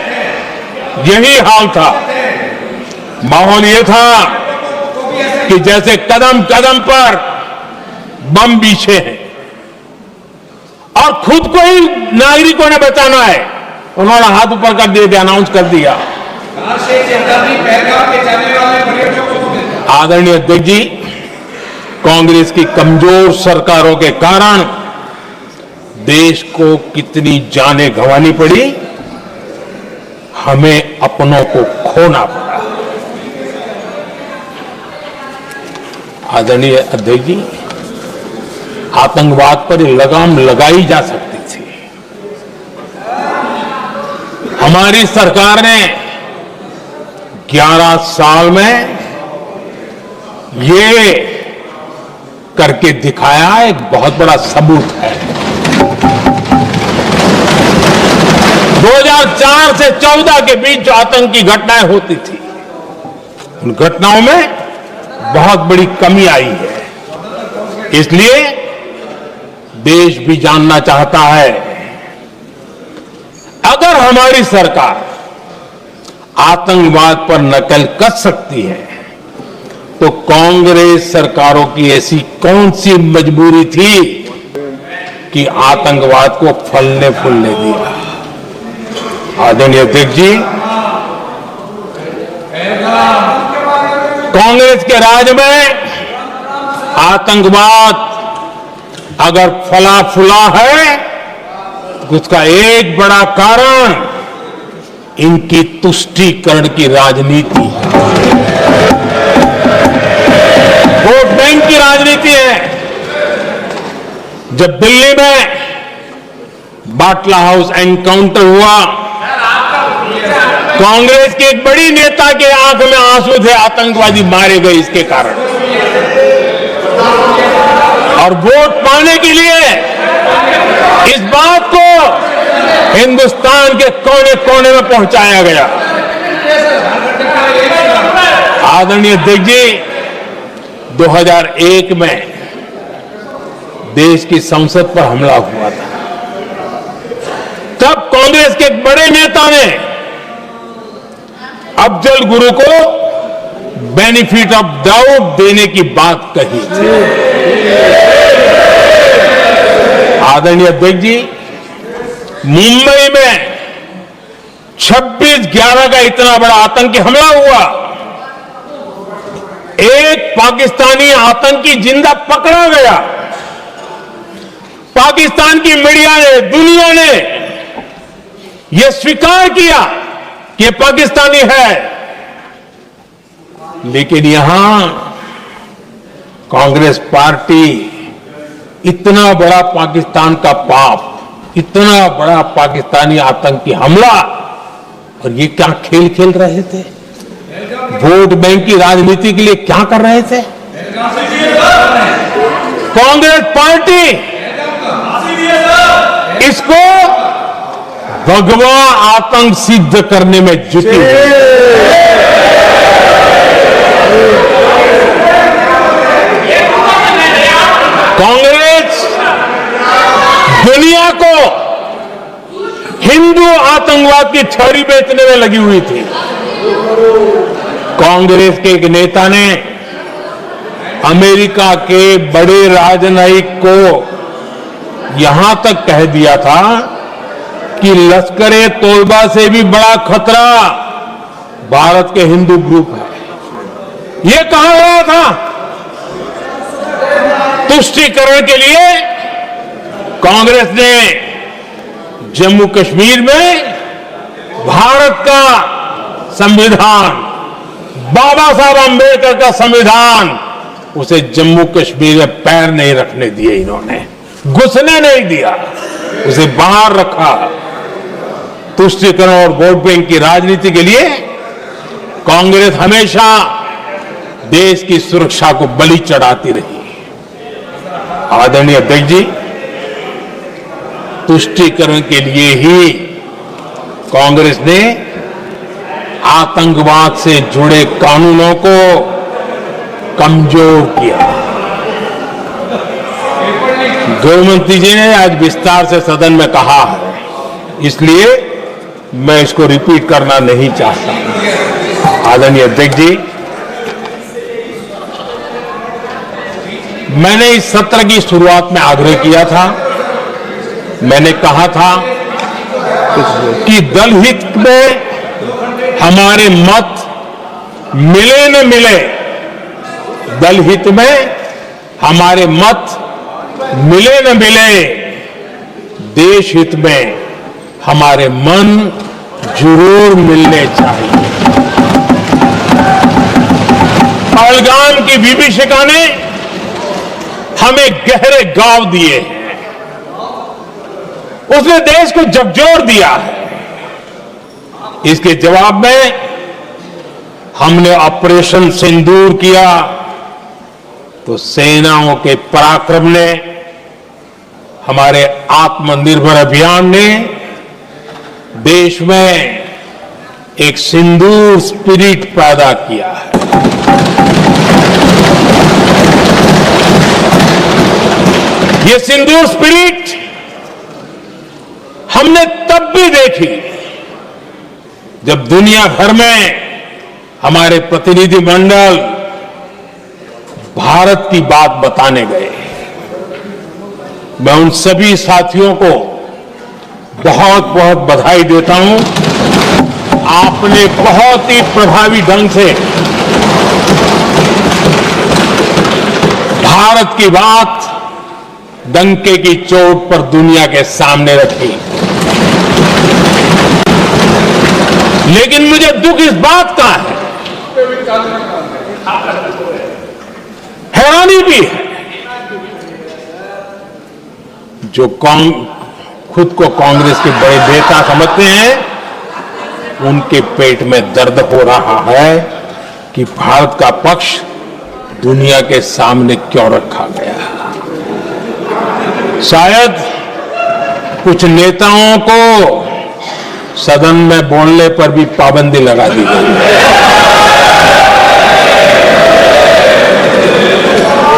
यही हाल था। माहौल ये था कि जैसे कदम कदम पर बम बिछे हैं और खुद को ही नागरिकों ने बचाना है, उन्होंने हाथ ऊपर कर दिए, अनाउंस कर दिया। आदरणीय अध्यक्ष जी, कांग्रेस की कमजोर सरकारों के कारण देश को कितनी जानें गंवानी पड़ी, हमें अपनों को खोना पड़ा। आदरणीय अध्यक्ष जी, आतंकवाद पर लगाम लगाई जा सकती थी। हमारी सरकार ने 11 साल में ये करके दिखाया, एक बहुत बड़ा सबूत है। 2004 से 14 के बीच जो आतंकी घटनाएं होती थी, उन घटनाओं में बहुत बड़ी कमी आई है। इसलिए देश भी जानना चाहता है, अगर हमारी सरकार आतंकवाद पर नकल कस सकती है तो कांग्रेस सरकारों की ऐसी कौन सी मजबूरी थी कि आतंकवाद को फलने फूलने दिया। आदरणीय अध्यक्ष जी, कांग्रेस के राज में आतंकवाद अगर फला फूला है तो उसका एक बड़ा कारण इनकी तुष्टीकरण की राजनीति है, वोट बैंक की राजनीति है। जब दिल्ली में बाटला हाउस एनकाउंटर हुआ, कांग्रेस के एक बड़ी नेता के आंख में आंसू थे, आतंकवादी मारे गए इसके कारण, और वोट पाने के लिए इस बात को हिंदुस्तान के कोने कोने में पहुंचाया गया। आदरणीय अध्यक्ष जी, 2001 में देश की संसद पर हमला हुआ था, तब कांग्रेस के एक बड़े नेता ने अफजल गुरु को बेनिफिट ऑफ डाउट देने की बात कही थी। आदरणीय अध्यक्ष जी, मुंबई में 26/11 का इतना बड़ा आतंकी हमला हुआ, एक पाकिस्तानी आतंकी जिंदा पकड़ा गया। पाकिस्तान की मीडिया ने, दुनिया ने यह स्वीकार किया कि यह पाकिस्तानी है, लेकिन यहां कांग्रेस पार्टी इतना बड़ा पाकिस्तान का पाप, इतना बड़ा पाकिस्तानी आतंकी हमला, और ये क्या खेल खेल रहे थे, वोट बैंक की राजनीति के लिए क्या कर रहे थे। कांग्रेस पार्टी इसको भगवा आतंक सिद्ध करने में जुटी हुई है। कांग्रेस दुनिया को हिंदू आतंकवाद की थ्योरी बेचने में लगी हुई थी। कांग्रेस के एक नेता ने अमेरिका के बड़े राजनयिक को यहां तक कह दिया था कि लश्कर-ए तोयबा से भी बड़ा खतरा भारत के हिंदू ग्रुप है। ये कहा गया था तुष्टीकरण के लिए कांग्रेस ने जम्मू कश्मीर में भारत का संविधान, बाबा साहब अंबेडकर का संविधान, उसे जम्मू कश्मीर में पैर नहीं रखने दिए, इन्होंने घुसने नहीं दिया, उसे बाहर रखा। तुष्टीकरण और वोट बैंक की राजनीति के लिए कांग्रेस हमेशा देश की सुरक्षा को बलि चढ़ाती रही। आदरणीय अध्यक्ष जी, तुष्टीकरण के लिए ही कांग्रेस ने आतंकवाद से जुड़े कानूनों को कमजोर किया। गृहमंत्री जी ने आज विस्तार से सदन में कहा है, इसलिए मैं इसको रिपीट करना नहीं चाहता। आदरणीय अध्यक्ष जी, मैंने इस सत्र की शुरुआत में आग्रह किया था, मैंने कहा था कि दलहित में हमारे मत मिले न मिले, दलहित में हमारे मत मिले न मिले, देश हित में हमारे मन जरूर मिलने चाहिए। पहलगाम की विभीषिका ने हमें गहरे घाव दिए हैं, उसने देश को झकझोर दिया है। इसके जवाब में हमने ऑपरेशन सिंदूर किया तो सेनाओं के पराक्रम ने, हमारे आत्मनिर्भर अभियान ने देश में एक सिंदूर स्पिरिट पैदा किया है। ये सिंदूर स्पिरिट हमने तब भी देखी जब दुनिया भर में हमारे प्रतिनिधि मंडल भारत की बात बताने गए। मैं उन सभी साथियों को बहुत बहुत बधाई देता हूं। आपने बहुत ही प्रभावी ढंग से भारत की बात डंके की चोट पर दुनिया के सामने रखी। लेकिन मुझे दुख इस बात का है, हैरानी भी है, जो खुद को कांग्रेस के बड़े नेता समझते हैं, उनके पेट में दर्द हो रहा है कि भारत का पक्ष दुनिया के सामने क्यों रखा गया। शायद कुछ नेताओं को सदन में बोलने पर भी पाबंदी लगा दी गई है।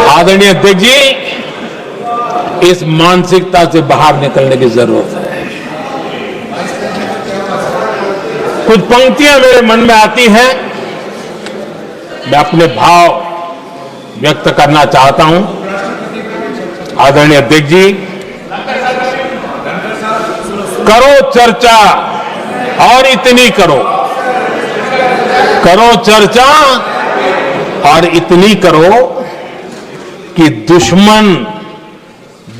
आदरणीय अध्यक्ष जी, इस मानसिकता से बाहर निकलने की जरूरत है। कुछ पंक्तियां मेरे मन में आती हैं, मैं अपने भाव व्यक्त करना चाहता हूं। आदरणीय अध्यक्ष जी, करो चर्चा और इतनी करो, करो चर्चा और इतनी करो कि दुश्मन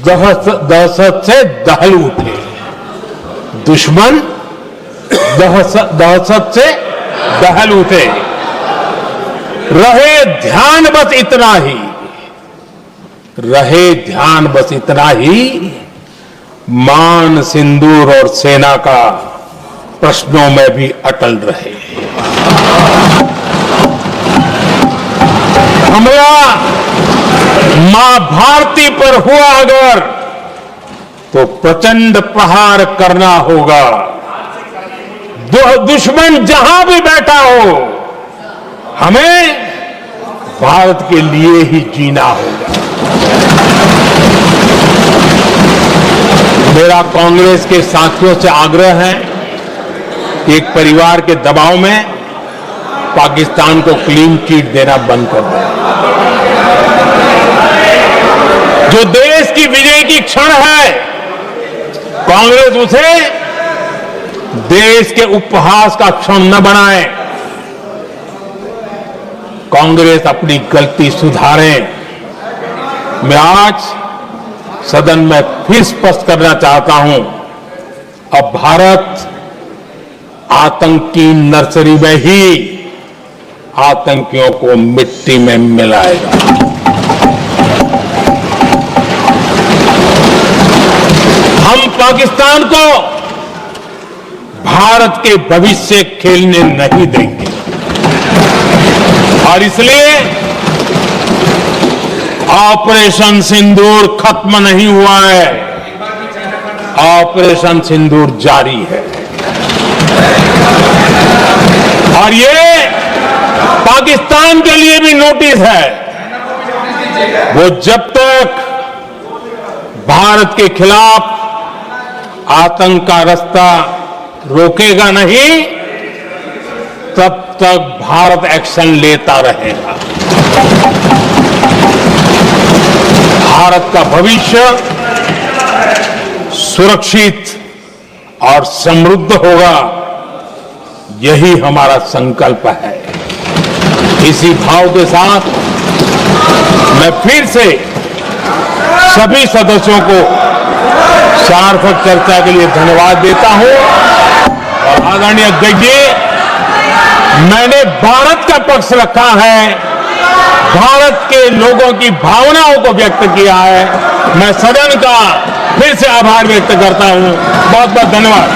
दहशत से दहल उठे। दुश्मन दहशत से दहल उठे। रहे ध्यान बस इतना ही, रहे ध्यान बस इतना ही, मान सिंदूर और सेना का प्रश्नों में भी अटल रहे। हमला मां भारती पर हुआ अगर, तो प्रचंड प्रहार करना होगा। दुश्मन जहां भी बैठा हो, हमें भारत के लिए ही जीना होगा। मेरा कांग्रेस के साथियों से आग्रह है कि एक परिवार के दबाव में पाकिस्तान को क्लीन चिट देना बंद कर दें। जो देश की विजय की क्षण है, कांग्रेस उसे देश के उपहास का क्षण न बनाए। कांग्रेस अपनी गलती सुधारे। मैं आज सदन में फिर स्पष्ट करना चाहता हूं, अब भारत आतंकी नर्सरी में ही आतंकियों को मिट्टी में मिलाएगा। हम पाकिस्तान को भारत के भविष्य खेलने नहीं देंगे और इसलिए ऑपरेशन सिंदूर खत्म नहीं हुआ है, ऑपरेशन सिंदूर जारी है। और ये पाकिस्तान के लिए भी नोटिस है। वो जब तक भारत के खिलाफ आतंक का रास्ता रोकेगा नहीं, तब तक भारत एक्शन लेता रहेगा। भारत का भविष्य सुरक्षित और समृद्ध होगा, यही हमारा संकल्प है। इसी भाव के साथ मैं फिर से सभी सदस्यों को सार्थक चर्चा के लिए धन्यवाद देता हूं और आदरणीय अध्यक्ष जी, मैंने भारत का पक्ष रखा है, भारत के लोगों की भावनाओं को व्यक्त किया है। मैं सदन का फिर से आभार व्यक्त करता हूं। बहुत बहुत धन्यवाद।